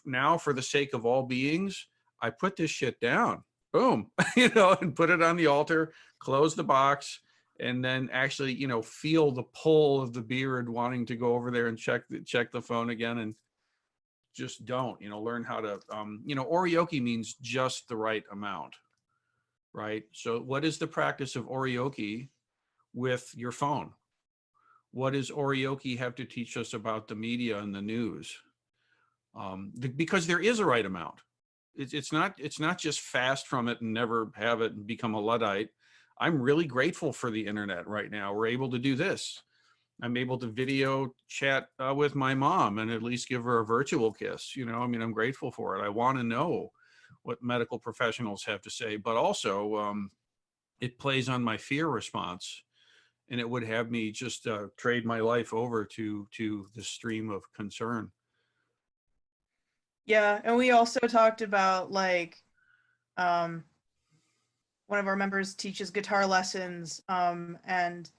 now, for the sake of all beings, I put this shit down, boom, you know, and put it on the altar, close the box, and then actually, you know, feel the pull of the beard wanting to go over there and check the phone again, and just don't, you know, learn how to, you know, oryoki means just the right amount, right? So what is the practice of oryoki with your phone? What does oryoki have to teach us about the media and the news? Because there is a right amount. It's not just fast from it and never have it and become a Luddite. I'm really grateful for the internet right now. We're able to do this. I'm able to video chat with my mom and at least give her a virtual kiss. You know, I mean, I'm grateful for it. I want to know what medical professionals have to say, but also it plays on my fear response, and it would have me just trade my life over to the stream of concern. Yeah, and we also talked about like one of our members teaches guitar lessons, and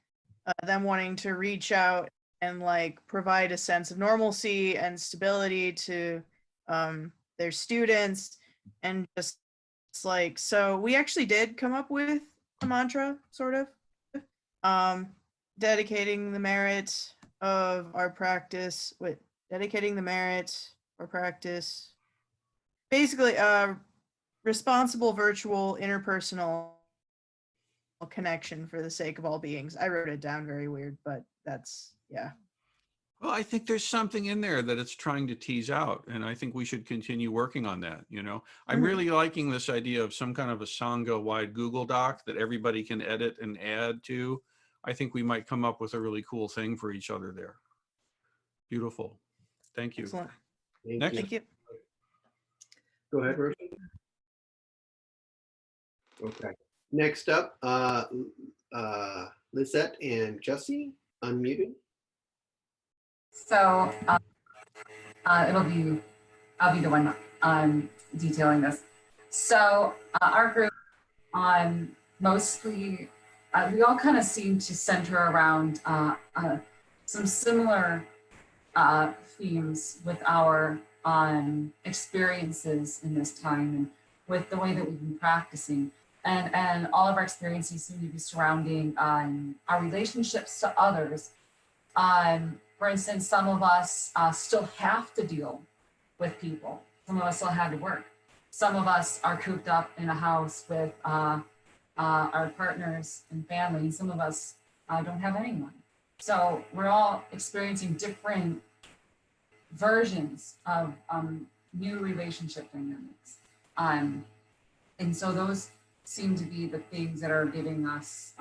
them wanting to reach out and like provide a sense of normalcy and stability to their students, and just it's like, so we actually did come up with a mantra, sort of, dedicating the merit of our practice, dedicating the merit or practice, basically responsible virtual interpersonal connection for the sake of all beings. I wrote it down very weird, but that's, yeah. Well, I think there's something in there that it's trying to tease out, and I think we should continue working on that. You know, I'm really liking this idea of some kind of a Sangha-wide Google Doc that everybody can edit and add to. I think we might come up with a really cool thing for each other there. Beautiful. Thank you. Excellent. Next. Thank you. Go ahead, Roshi. Okay. Next up, Lisette and Jussie, unmuted. So I'll be the one detailing this. So our group mostly, we all kind of seem to center around some similar themes with our experiences in this time and with the way that we've been practicing. And all of our experiences seem to be surrounding our relationships to others. For instance, some of us still have to deal with people. Some of us still had to work. Some of us are cooped up in a house with our partners and family. And some of us don't have anyone. So we're all experiencing different versions of new relationship dynamics. And so those seem to be the things that are giving us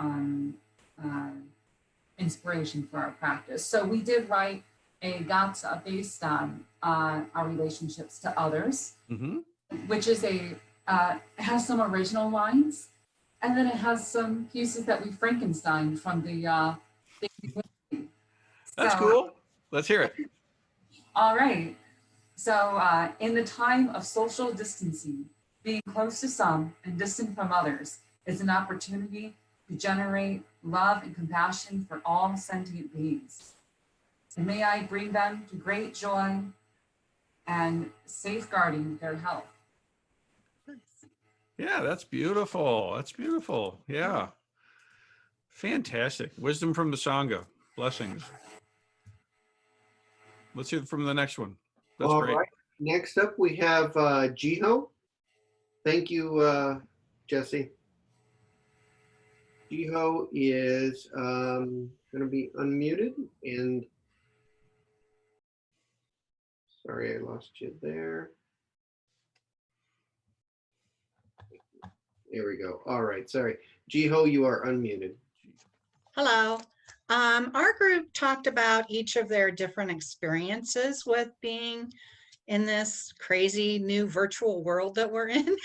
inspiration for our practice. So we did write a gatha based on our relationships to others, which is has some original lines, and then it has some pieces that we Frankenstein from the That's cool. Let's hear it. All right. So in the time of social distancing, being close to some and distant from others is an opportunity to generate love and compassion for all sentient beings. And may I bring them to great joy and safeguarding their health. Yeah, that's beautiful. That's beautiful. Yeah. Fantastic. Wisdom from the Sangha. Blessings. Let's hear from the next one. That's All great. right. Next up, we have Jiho. Thank you, Jussie. Jiho is going to be unmuted, and sorry, I lost you there. There we go. All right, sorry. Jiho, you are unmuted. Hello. Our group talked about each of their different experiences with being in this crazy new virtual world that we're in,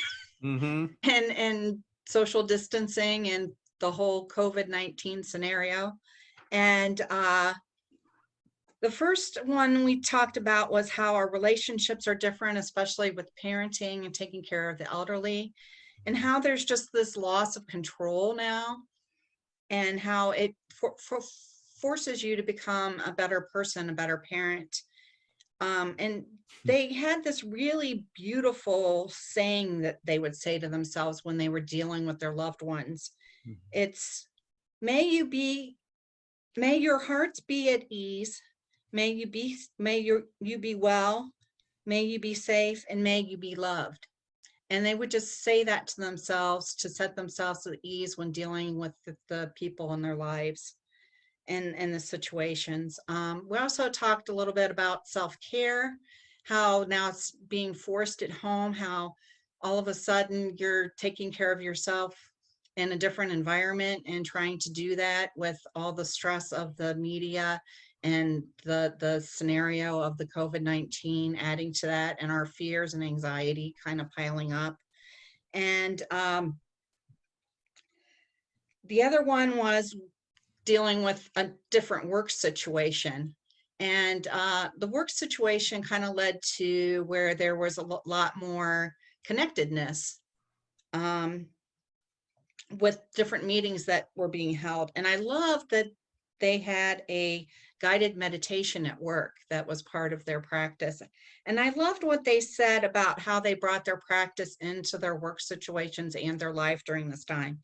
and social distancing and the whole COVID-19 scenario. And the first one we talked about was how our relationships are different, especially with parenting and taking care of the elderly, and how there's just this loss of control now, and how it forces you to become a better person, a better parent. And they had this really beautiful saying that they would say to themselves when they were dealing with their loved ones. It's, may you be May your hearts be at ease. May you be well. May you be safe, and may you be loved. And they would just say that to themselves to set themselves at ease when dealing with the people in their lives and the situations. We also talked a little bit about self-care, how now it's being forced at home, how all of a sudden you're taking care of yourself in a different environment and trying to do that with all the stress of the media and the scenario of the COVID-19 adding to that, and our fears and anxiety kind of piling up. And the other one was dealing with a different work situation. And the work situation kind of led to where there was a lot more connectedness with different meetings that were being held. And I love that they had a guided meditation at work that was part of their practice. And I loved what they said about how they brought their practice into their work situations and their life during this time.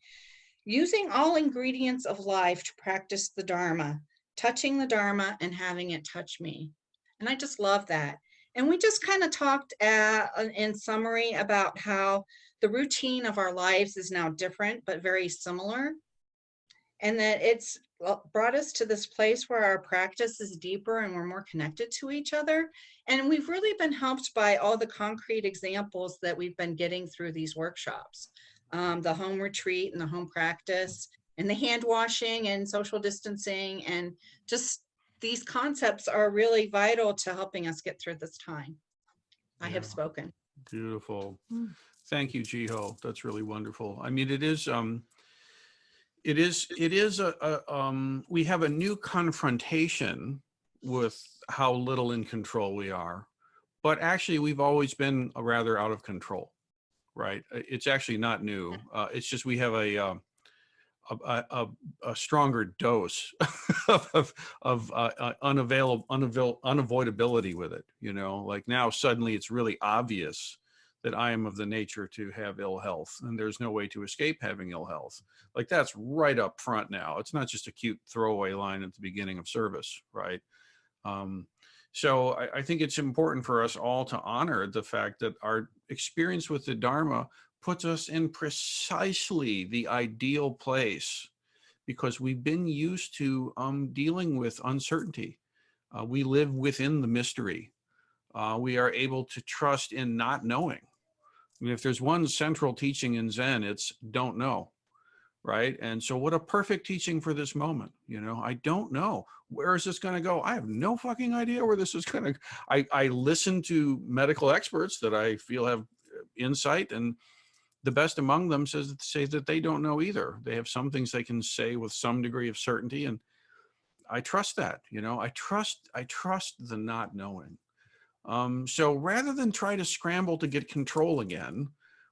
Using all ingredients of life to practice the Dharma, touching the Dharma and having it touch me. And I just love that. And we just kind of talked in summary about how the routine of our lives is now different, but very similar. And that it's brought us to this place where our practice is deeper and we're more connected to each other. And we've really been helped by all the concrete examples that we've been getting through these workshops. The home retreat and the home practice and the hand washing and social distancing, and just these concepts are really vital to helping us get through this time. I have spoken. Beautiful. Thank you, Jiho. That's really wonderful. I mean, it is we have a new confrontation with how little in control we are, but actually we've always been rather out of control, right? It's actually not new. It's just we have a stronger dose of unavoidability with it. You know, like now suddenly it's really obvious that I am of the nature to have ill health, and there's no way to escape having ill health. Like that's right up front now. It's not just a cute throwaway line at the beginning of service, right? So I think it's important for us all to honor the fact that our experience with the Dharma puts us in precisely the ideal place, because we've been used to dealing with uncertainty. We live within the mystery. We are able to trust in not knowing. I mean, if there's one central teaching in Zen, it's don't know, right? And so what a perfect teaching for this moment. You know, I don't know. Where is this going to go? I have no fucking idea where this is going to. I listen to medical experts that I feel have insight, and the best among them say that they don't know either. They have some things they can say with some degree of certainty, and I trust that. You know, I trust the not knowing. So rather than try to scramble to get control again,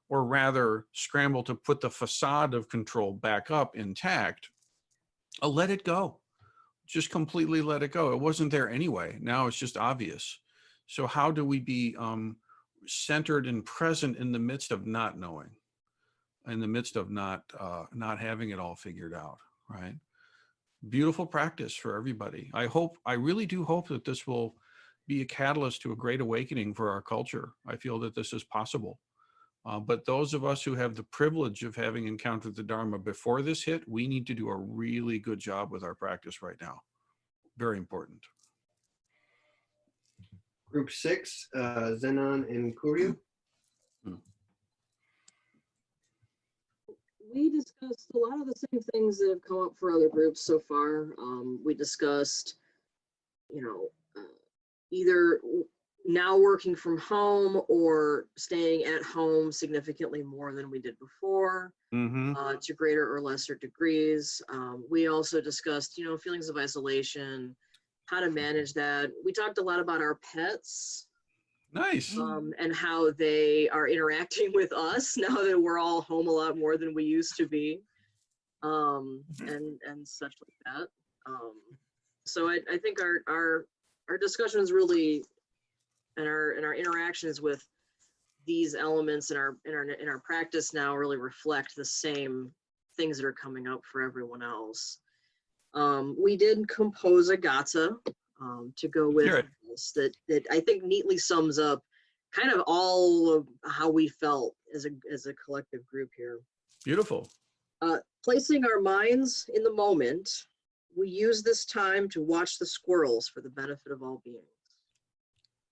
or rather scramble to put the facade of control back up intact, let it go. Just completely let it go. It wasn't there anyway. Now it's just obvious. So how do we be centered and present in the midst of not knowing, in the midst of not having it all figured out, right? Beautiful practice for everybody. I really do hope that this will be a catalyst to a great awakening for our culture. I feel that this is possible. But those of us who have the privilege of having encountered the Dharma before this hit, we need to do a really good job with our practice right now. Very important. Group 6, Zenon and Kuryu. We discussed a lot of the same things that have come up for other groups so far. We discussed, either now working from home or staying at home significantly more than we did before, to greater or lesser degrees. We also discussed, feelings of isolation, how to manage that. We talked a lot about our pets. Nice. And how they are interacting with us now that we're all home a lot more than we used to be, and such like that. So I think our discussions really, and our interactions with these elements in our practice now really reflect the same things that are coming up for everyone else. We did compose a gatha to go with this that I think neatly sums up kind of all of how we felt as a collective group here. Beautiful. Placing our minds in the moment, we use this time to watch the squirrels for the benefit of all beings.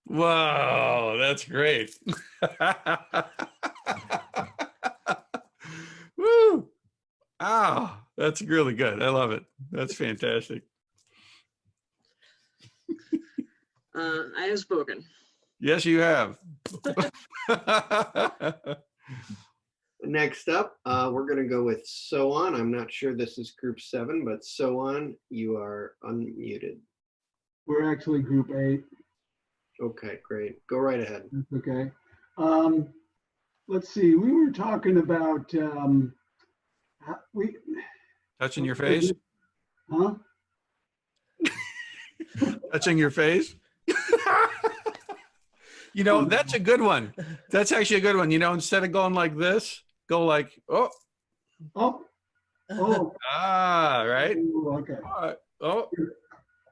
Wow, that's great. Woo! Ah, that's really good. I love it. That's fantastic. I have spoken. Yes, you have. Next up, we're going to go with So-On. I'm not sure this is group 7, but So-On, you are unmuted. We're actually group 8. Okay, great. Go right ahead. Okay. Let's see. We were talking about touching your face. Huh? Touching your face. You know, that's a good one. That's actually a good one. You know, instead of going like this, go like, oh, Oh, oh, right. okay. Oh,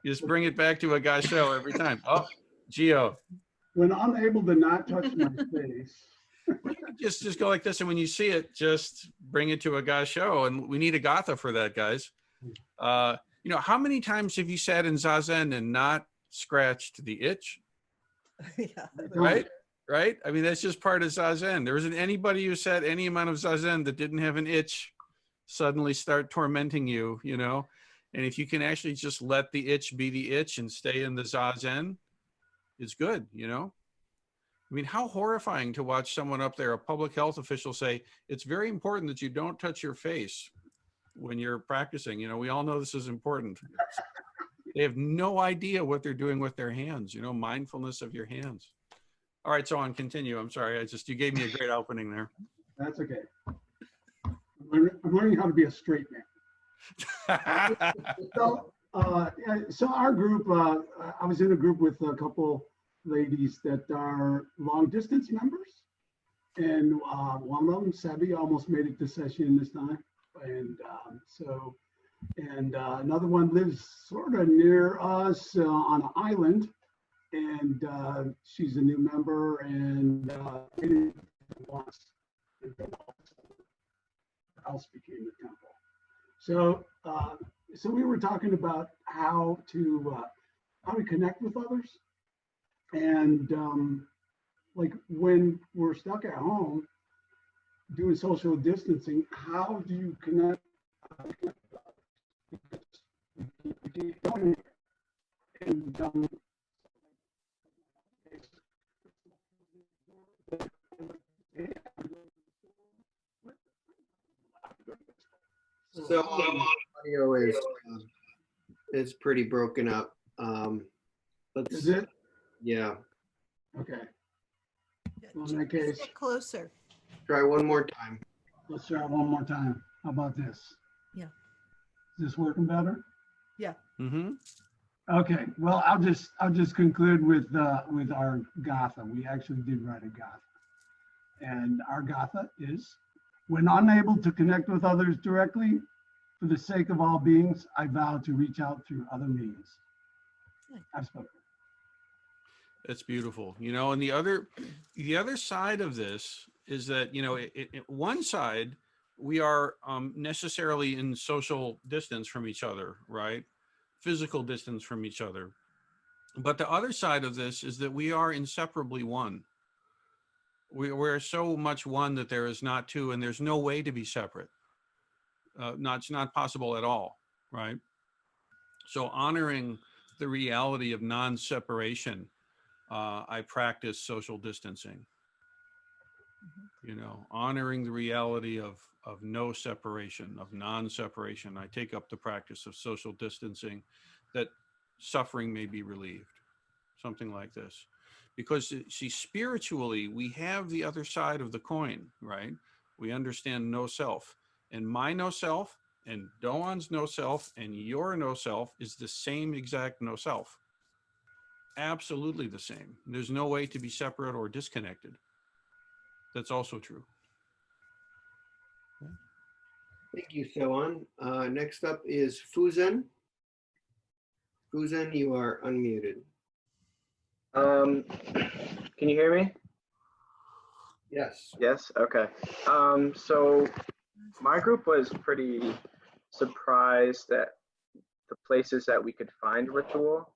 just bring it back to a gasho every time. Oh, Gio. When I'm able to not touch my face. Just go like this, and when you see it, just bring it to a gasho. And we need a gatha for that, guys. You know, how many times have you sat in zazen and not scratched the itch? Yeah. Right? Right? I mean, that's just part of zazen. There isn't anybody who sat any amount of zazen that didn't have an itch suddenly start tormenting you, you know? And if you can actually just let the itch be the itch and stay in the zazen, it's good, you know? I mean, how horrifying to watch someone up there, a public health official, say, it's very important that you don't touch your face when you're practicing. You know, we all know this is important. They have no idea what they're doing with their hands, you know, mindfulness of your hands. All right, so on, continue. I'm sorry. You gave me a great opening there. That's okay. I'm learning how to be a straight man. So our group, I was in a group with a couple ladies that are long distance members. And one of them, Sebi, almost made it to session this time. And another one lives sort of near us on an island. And she's a new member, and once the house became the temple. So we were talking about how to connect with others, and like when we're stuck at home doing social distancing, how do you connect? And So audio is pretty broken up. Is it? Yeah. Okay. Well, in that case, Get closer. Try one more time. let's try one more time. How about this? Yeah. Is this working better? Yeah. Mm-hmm. Okay. Well, I'll just conclude with our gatha. We actually did write a gatha, and our gatha is: when unable to connect with others directly, for the sake of all beings, I vow to reach out through other means. I've spoken. That's beautiful. You know, and the other side of this is that, you know, one side, we are necessarily in social distance from each other, right? Physical distance from each other. But the other side of this is that we are inseparably one. We're so much one that there is not two, and there's no way to be separate. It's not possible at all, right? So honoring the reality of non-separation, I practice social distancing. You know, honoring the reality of no separation, of non-separation. I take up the practice of social distancing, that suffering may be relieved, something like this. Because see, spiritually, we have the other side of the coin, right? We understand no self, and my no self, and Do'on's no self, and your no self is the same exact no self. Absolutely the same. There's no way to be separate or disconnected. That's also true. Thank you, Soan. Next up is Fuzen. Fuzen, you are unmuted. Can you hear me? Yes. Yes. Okay. So my group was pretty surprised at the places that we could find ritual.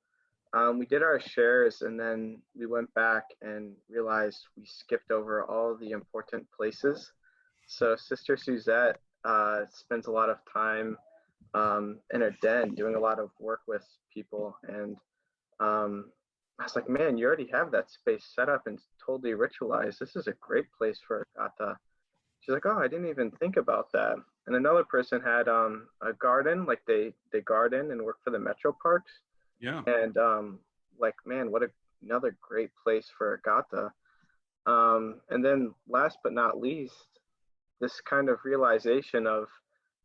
We did our shares, and then we went back and realized we skipped over all the important places. So Sister Suzette spends a lot of time in her den doing a lot of work with people, and I was like, man, you already have that space set up and totally ritualized. This is a great place for a gatha. She's like, oh, I didn't even think about that. And another person had a garden, like they garden and work for the metro parks. Yeah. And like, man, what another great place for a gatha. And then last but not least, this kind of realization of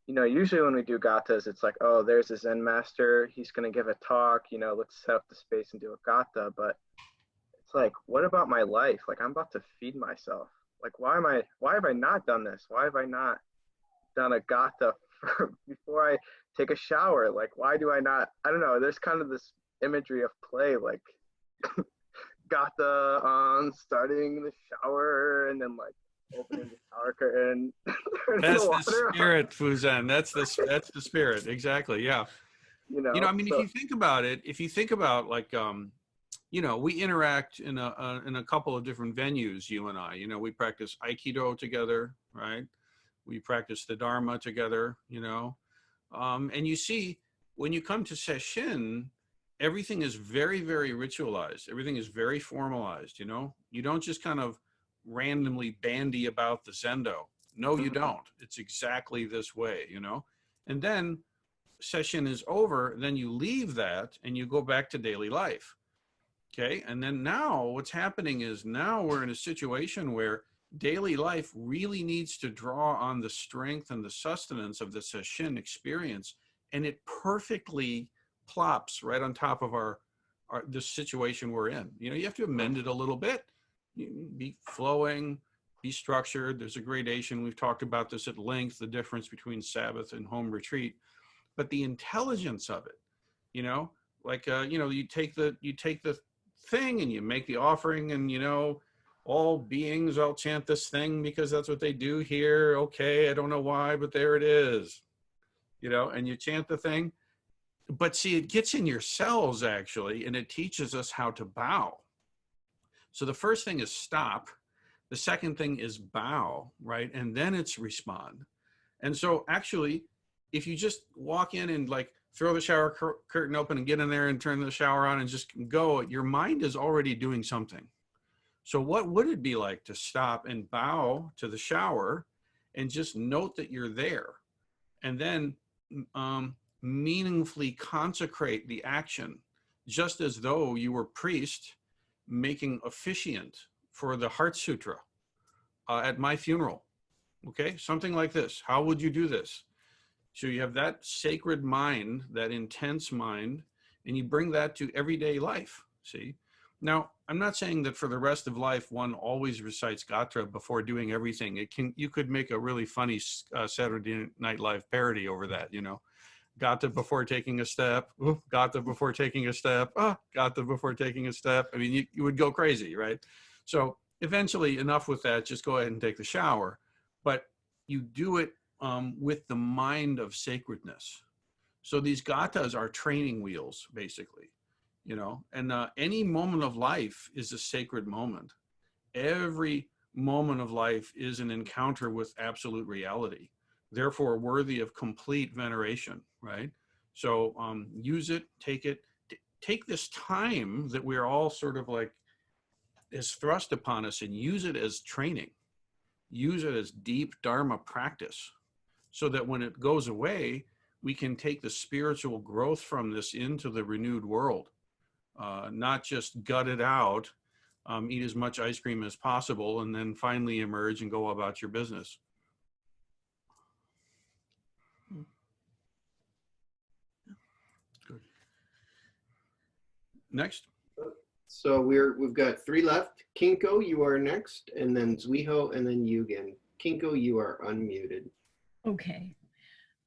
usually when we do gathas, it's like, oh, there's a Zen master, he's going to give a talk, let's set up the space and do a gatha. But it's like, what about my life? Like, I'm about to feed myself. Like, why have I not done this? Why have I not done a gatha before I take a shower? Like, why do I not? I don't know. There's kind of this imagery of play, like gatha on starting the shower and then like opening the shower curtain. That's the spirit, Fuzan. That's the spirit. Exactly. Yeah. I mean, so, if you think about like, we interact in a couple of different venues, you and I. We practice Aikido together, right? We practice the Dharma together, and you see, when you come to Sesshin, everything is very, very ritualized. Everything is very formalized, You don't just kind of randomly bandy about the Zendo. No, you don't. It's exactly this way, And then session is over, then you leave that and you go back to daily life. Okay. And then now what's happening is now we're in a situation where daily life really needs to draw on the strength and the sustenance of the sesshin experience. And it perfectly plops right on top of the situation we're in. You have to amend it a little bit, be flowing, be structured. There's a gradation. We've talked about this at length, the difference between Sabbath and home retreat, but the intelligence of it, you take the thing and you make the offering and, all beings, I'll chant this thing because that's what they do here. Okay. I don't know why, but there it is, and you chant the thing. But see, it gets in your cells actually, and it teaches us how to bow. So the first thing is stop. The second thing is bow, right? And then it's respond. And so actually, if you just walk in and like throw the shower curtain open and get in there and turn the shower on and just go, your mind is already doing something. So what would it be like to stop and bow to the shower and just note that you're there, and then meaningfully consecrate the action, just as though you were priest making officiant for the Heart Sutra at my funeral. Okay, something like this. How would you do this? So you have that sacred mind, that intense mind, and you bring that to everyday life, see? Now, I'm not saying that for the rest of life, one always recites Gatra before doing everything. You could make a really funny Saturday Night Live parody over that, Gata before taking a step, Gata before taking a step, Gata before taking a step. I mean, you would go crazy, right? So eventually, enough with that, just go ahead and take the shower. But you do it with the mind of sacredness. So these gatas are training wheels, basically, and any moment of life is a sacred moment. Every moment of life is an encounter with absolute reality, therefore worthy of complete veneration, right? So use it, take this time that we're all sort of like is thrust upon us and use it as training, use it as deep Dharma practice, so that when it goes away, we can take the spiritual growth from this into the renewed world, not just gut it out, eat as much ice cream as possible, and then finally emerge and go about your business. Good. Next. So we've got 3 left. Kinko, you are next, and then Zuiho, and then Yugen. Kinko, you are unmuted. Okay.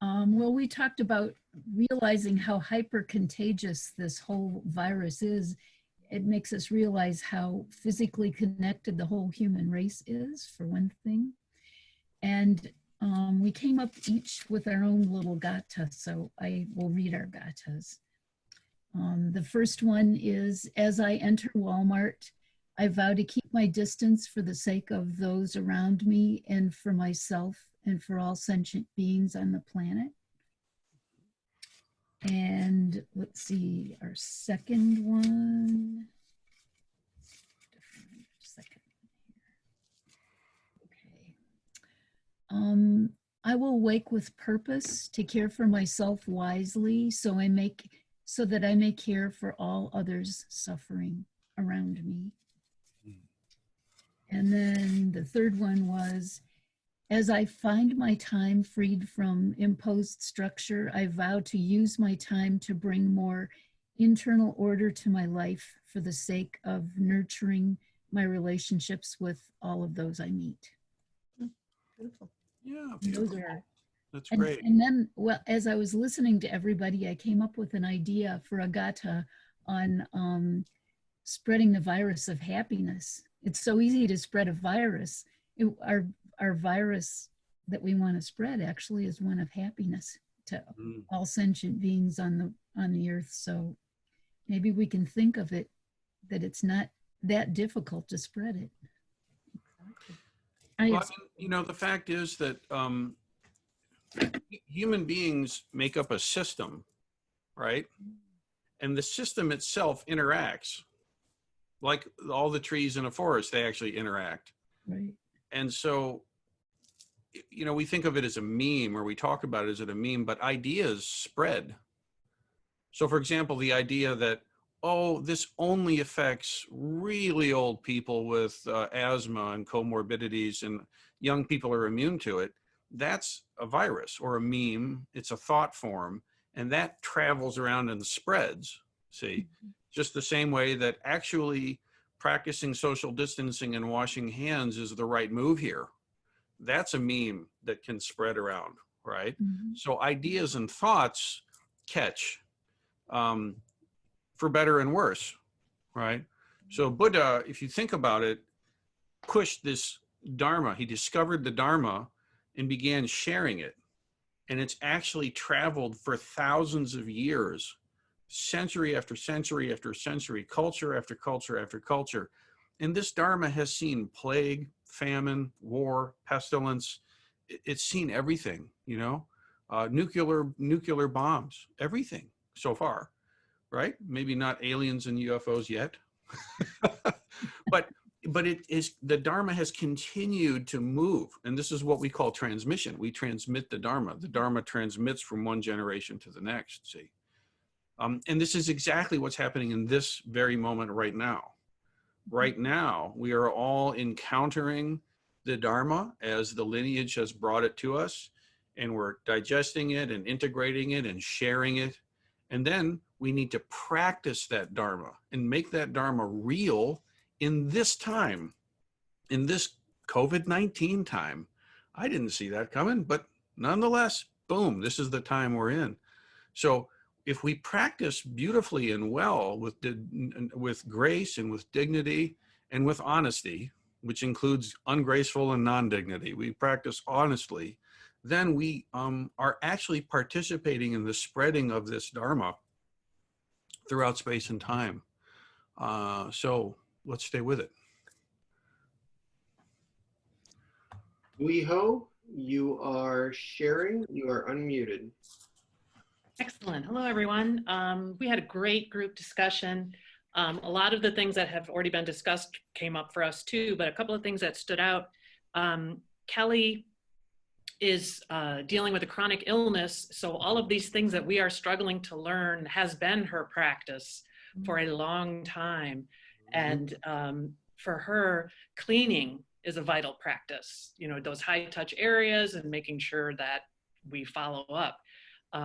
Well, we talked about realizing how hyper contagious this whole virus is. It makes us realize how physically connected the whole human race is, for one thing. And we came up each with our own little gata, so I will read our gatas. The first one is, as I enter Walmart, I vow to keep my distance for the sake of those around me and for myself and for all sentient beings on the planet. And let's see, our second one. Okay. I will wake with purpose to care for myself wisely, so that I may care for all others suffering around me. And then the third one was, As I find my time freed from imposed structure, I vow to use my time to bring more internal order to my life for the sake of nurturing my relationships with all of those I meet. Beautiful. Yeah, Those beautiful. are, That's and, great. and then, well, as I was listening to everybody, I came up with an idea for a gatha on spreading the virus of happiness. It's so easy to spread a virus. Our virus that we want to spread actually is one of happiness to all sentient beings on the earth. So maybe we can think of it that it's not that difficult to spread it. Well, you know, the fact is that human beings make up a system, right? And the system itself interacts. Like all the trees in a forest, they actually interact. Right. And so, you know, we think of it as a meme, or we talk about it as a meme, but ideas spread. So for example, the idea that, oh, this only affects really old people with asthma and comorbidities, and young people are immune to it, that's a virus or a meme. It's a thought form, and that travels around and spreads, see? Just the same way that actually practicing social distancing and washing hands is the right move here. That's a meme that can spread around, right? So ideas and thoughts catch, for better and worse, right? So Buddha, if you think about it, pushed this Dharma. He discovered the Dharma and began sharing it. And it's actually traveled for thousands of years, century after century after century, culture after culture after culture. And this Dharma has seen plague, famine, war, pestilence. It's seen everything, you know, nuclear bombs, everything so far, right? Maybe not aliens and UFOs yet, but it is, the Dharma has continued to move. And this is what we call transmission. We transmit the Dharma. The Dharma transmits from one generation to the next, see? And this is exactly what's happening in this very moment right now. Right now, we are all encountering the Dharma as the lineage has brought it to us, and we're digesting it and integrating it and sharing it. And then we need to practice that Dharma and make that Dharma real in this time, in this COVID-19 time. I didn't see that coming, but nonetheless, boom, this is the time we're in. So if we practice beautifully and well with grace and with dignity and with honesty, which includes ungraceful and non-dignity, we practice honestly, then we are actually participating in the spreading of this Dharma throughout space and time. So let's stay with it. Weho, you are sharing, you are unmuted. Excellent. Hello, everyone. We had a great group discussion. A lot of the things that have already been discussed came up for us too, but a couple of things that stood out. Kelly is dealing with a chronic illness, so all of these things that we are struggling to learn has been her practice for a long time. And for her, cleaning is a vital practice, you know, those high touch areas and making sure that we follow up.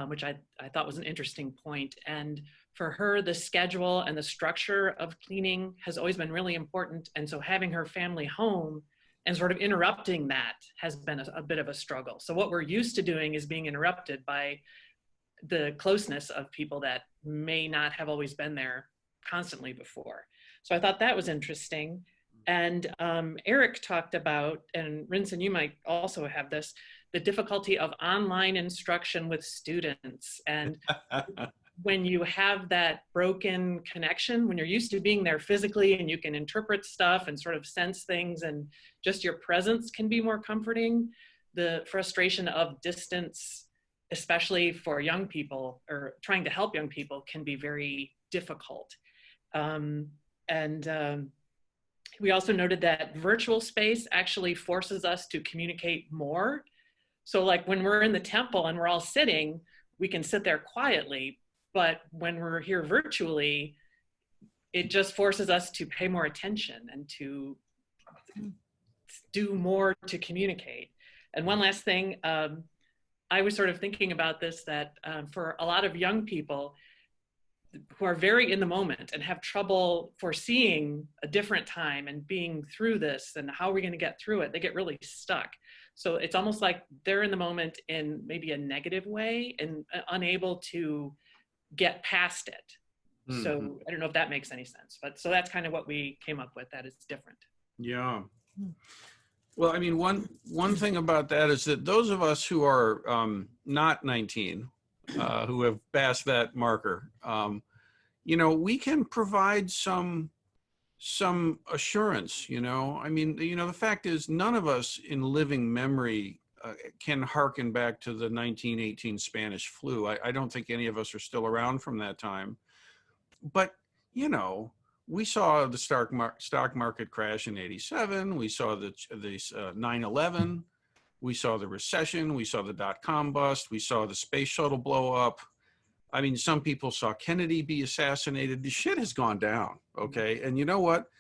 Which I thought was an interesting point. And for her, the schedule and the structure of cleaning has always been really important. And so having her family home and sort of interrupting that has been a bit of a struggle. So what we're used to doing is being interrupted by the closeness of people that may not have always been there constantly before. So I thought that was interesting. And Eric talked about, and Rinsen, you might also have this, the difficulty of online instruction with students. And when you have that broken connection, when you're used to being there physically and you can interpret stuff and sort of sense things and just your presence can be more comforting, the frustration of distance, especially for young people or trying to help young people, can be very difficult. We also noted that virtual space actually forces us to communicate more. So like when we're in the temple and we're all sitting, we can sit there quietly, but when we're here virtually, it just forces us to pay more attention and to do more to communicate. And one last thing, I was sort of thinking about this, that for a lot of young people who are very in the moment and have trouble foreseeing a different time and being through this and how are we going to get through it, they get really stuck. So it's almost like they're in the moment in maybe a negative way and unable to get past it. Mm-hmm. So I don't know if that makes any sense, but so that's kind of what we came up with, that it's different. Yeah. Well, I mean, one thing about that is that those of us who are not 19, who have passed that marker, you know, we can provide some assurance, you know. I mean, you know, the fact is none of us in living memory can hearken back to the 1918 Spanish flu. I don't think any of us are still around from that time. But, you know, we saw the stock market crash in '87. We saw the 9/11. We saw the recession. We saw the dot-com bust. We saw the space shuttle blow up. I mean, some people saw Kennedy be assassinated. The shit has gone down, okay? And you know what?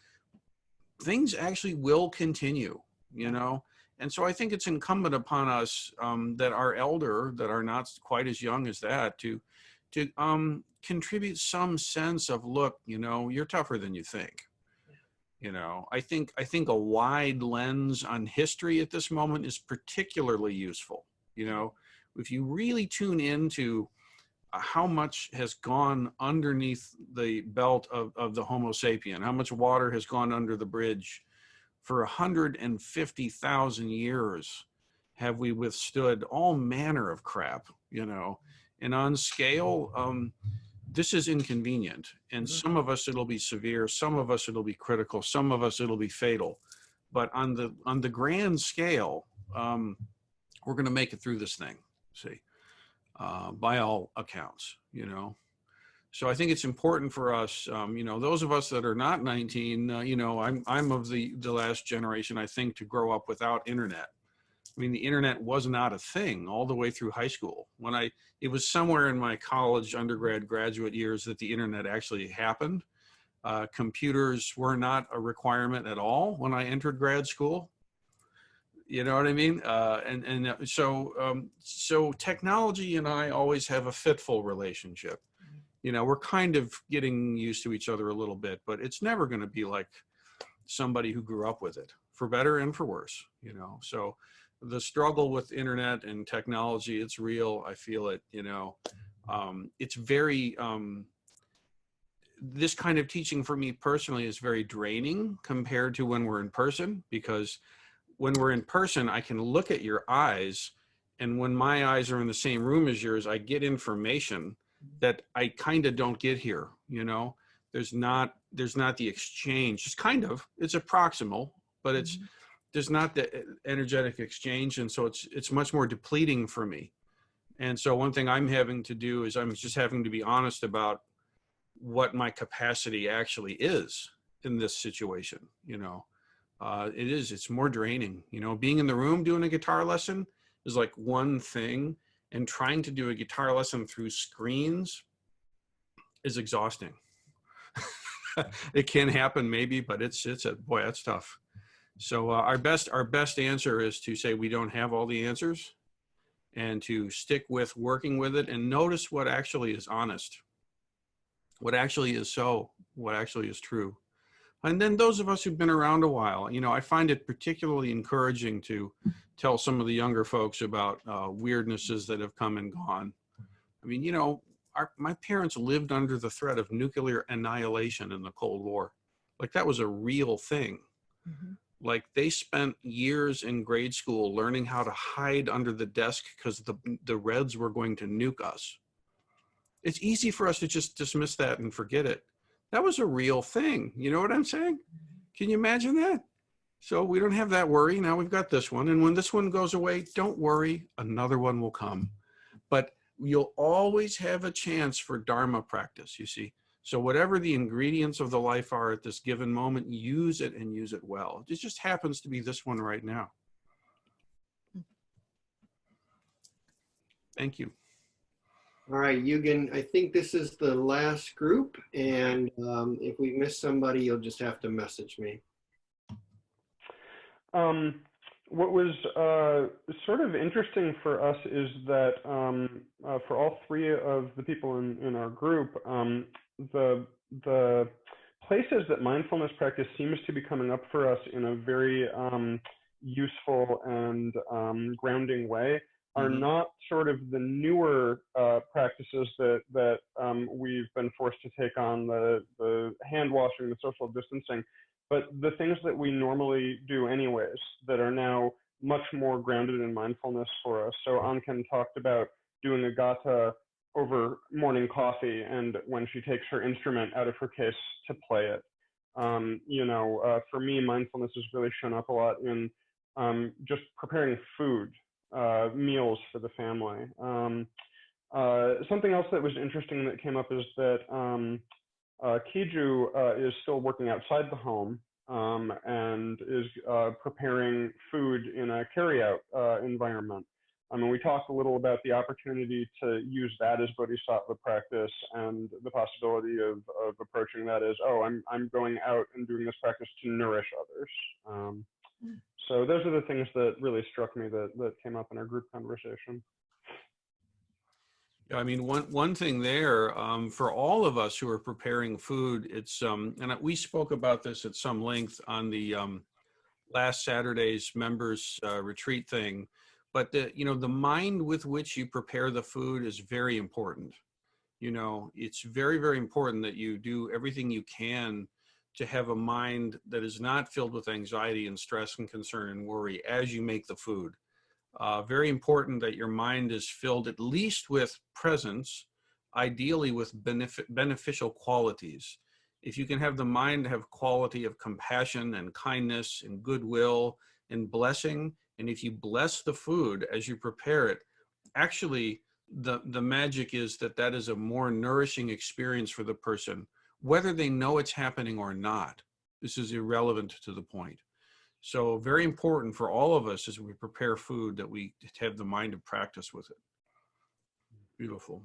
Things actually will continue, you know? And so I think it's incumbent upon us that are elder, that are not quite as young as that, to contribute some sense of, look, you know, you're tougher than you think. You know, I think a wide lens on history at this moment is particularly useful. You know, if you really tune into how much has gone underneath the belt of the Homo sapien, how much water has gone under the bridge. For 150,000 years have we withstood all manner of crap, you know, and on scale, this is inconvenient. And some of us it'll be severe, some of us it'll be critical, some of us it'll be fatal. But on the grand scale, we're going to make it through this thing, see, by all accounts, you know. So I think it's important for us, you know, those of us that are not 19, you know, I'm of the last generation, I think, to grow up without internet. I mean, the internet was not a thing all the way through high school. It was somewhere in my college, undergrad, graduate years that the internet actually happened. Computers were not a requirement at all when I entered grad school. You know what I mean? So technology and I always have a fitful relationship. You know, we're kind of getting used to each other a little bit, but it's never going to be like somebody who grew up with it, for better and for worse, you know. So the struggle with internet and technology, it's real. I feel it, you know. It's very, this kind of teaching for me personally is very draining compared to when we're in person, because when we're in person, I can look at your eyes, and when my eyes are in the same room as yours, I get information that I kind of don't get here, you know. There's not the exchange. It's approximal, but there's not the energetic exchange, and so it's much more depleting for me. And so one thing I'm having to do is I'm just having to be honest about what my capacity actually is in this situation, you know. It's more draining, you know. Being in the room doing a guitar lesson is like one thing, and trying to do a guitar lesson through screens is exhausting. It can happen maybe, but boy, that's tough. So our best answer is to say we don't have all the answers, and to stick with working with it and notice what actually is honest, what actually is so, what actually is true. And then those of us who've been around a while, you know, I find it particularly encouraging to tell some of the younger folks about weirdnesses that have come and gone. I mean, you know, my parents lived under the threat of nuclear annihilation in the Cold War. Like, that was a real thing. Like, they spent years in grade school learning how to hide under the desk because the Reds were going to nuke us. It's easy for us to just dismiss that and forget it. That was a real thing. You know what I'm saying? Can you imagine that? So we don't have that worry. Now we've got this one. And when this one goes away, don't worry, another one will come. But you'll always have a chance for Dharma practice, you see. So whatever the ingredients of the life are at this given moment, use it and use it well. It just happens to be this one right now. Thank you. All right, Eugen, I think this is the last group, and if we miss somebody, you'll just have to message me. what was sort of interesting for us is that for all three of the people in our group, the places that mindfulness practice seems to be coming up for us in a very useful and grounding way are not sort of the newer practices that we've been forced to take on, the hand washing, the social distancing, but the things that we normally do anyways that are now much more grounded in mindfulness for us. So Anken talked about doing a gatha over morning coffee and when she takes her instrument out of her case to play it. For me, mindfulness has really shown up a lot in just preparing food, meals for the family. Something else that was interesting that came up is that Kiju is still working outside the home and is preparing food in a carry-out environment. And we talked a little about the opportunity to use that as bodhisattva practice and the possibility of approaching that as, oh, I'm going out and doing this practice to nourish others. So those are the things that really struck me that came up in our group conversation. Yeah, I mean, one thing there for all of us who are preparing food, it's and we spoke about this at some length on the last Saturday's members retreat thing, but the mind with which you prepare the food is very important. It's very, very important that you do everything you can to have a mind that is not filled with anxiety and stress and concern and worry as you make the food. Very important that your mind is filled at least with presence, ideally with beneficial qualities. If you can have the mind have quality of compassion and kindness and goodwill and blessing, and if you bless the food as you prepare it, actually the magic is that is a more nourishing experience for the person, whether they know it's happening or not. This is irrelevant to the point. So very important for all of us as we prepare food that we have the mind of practice with it. Beautiful.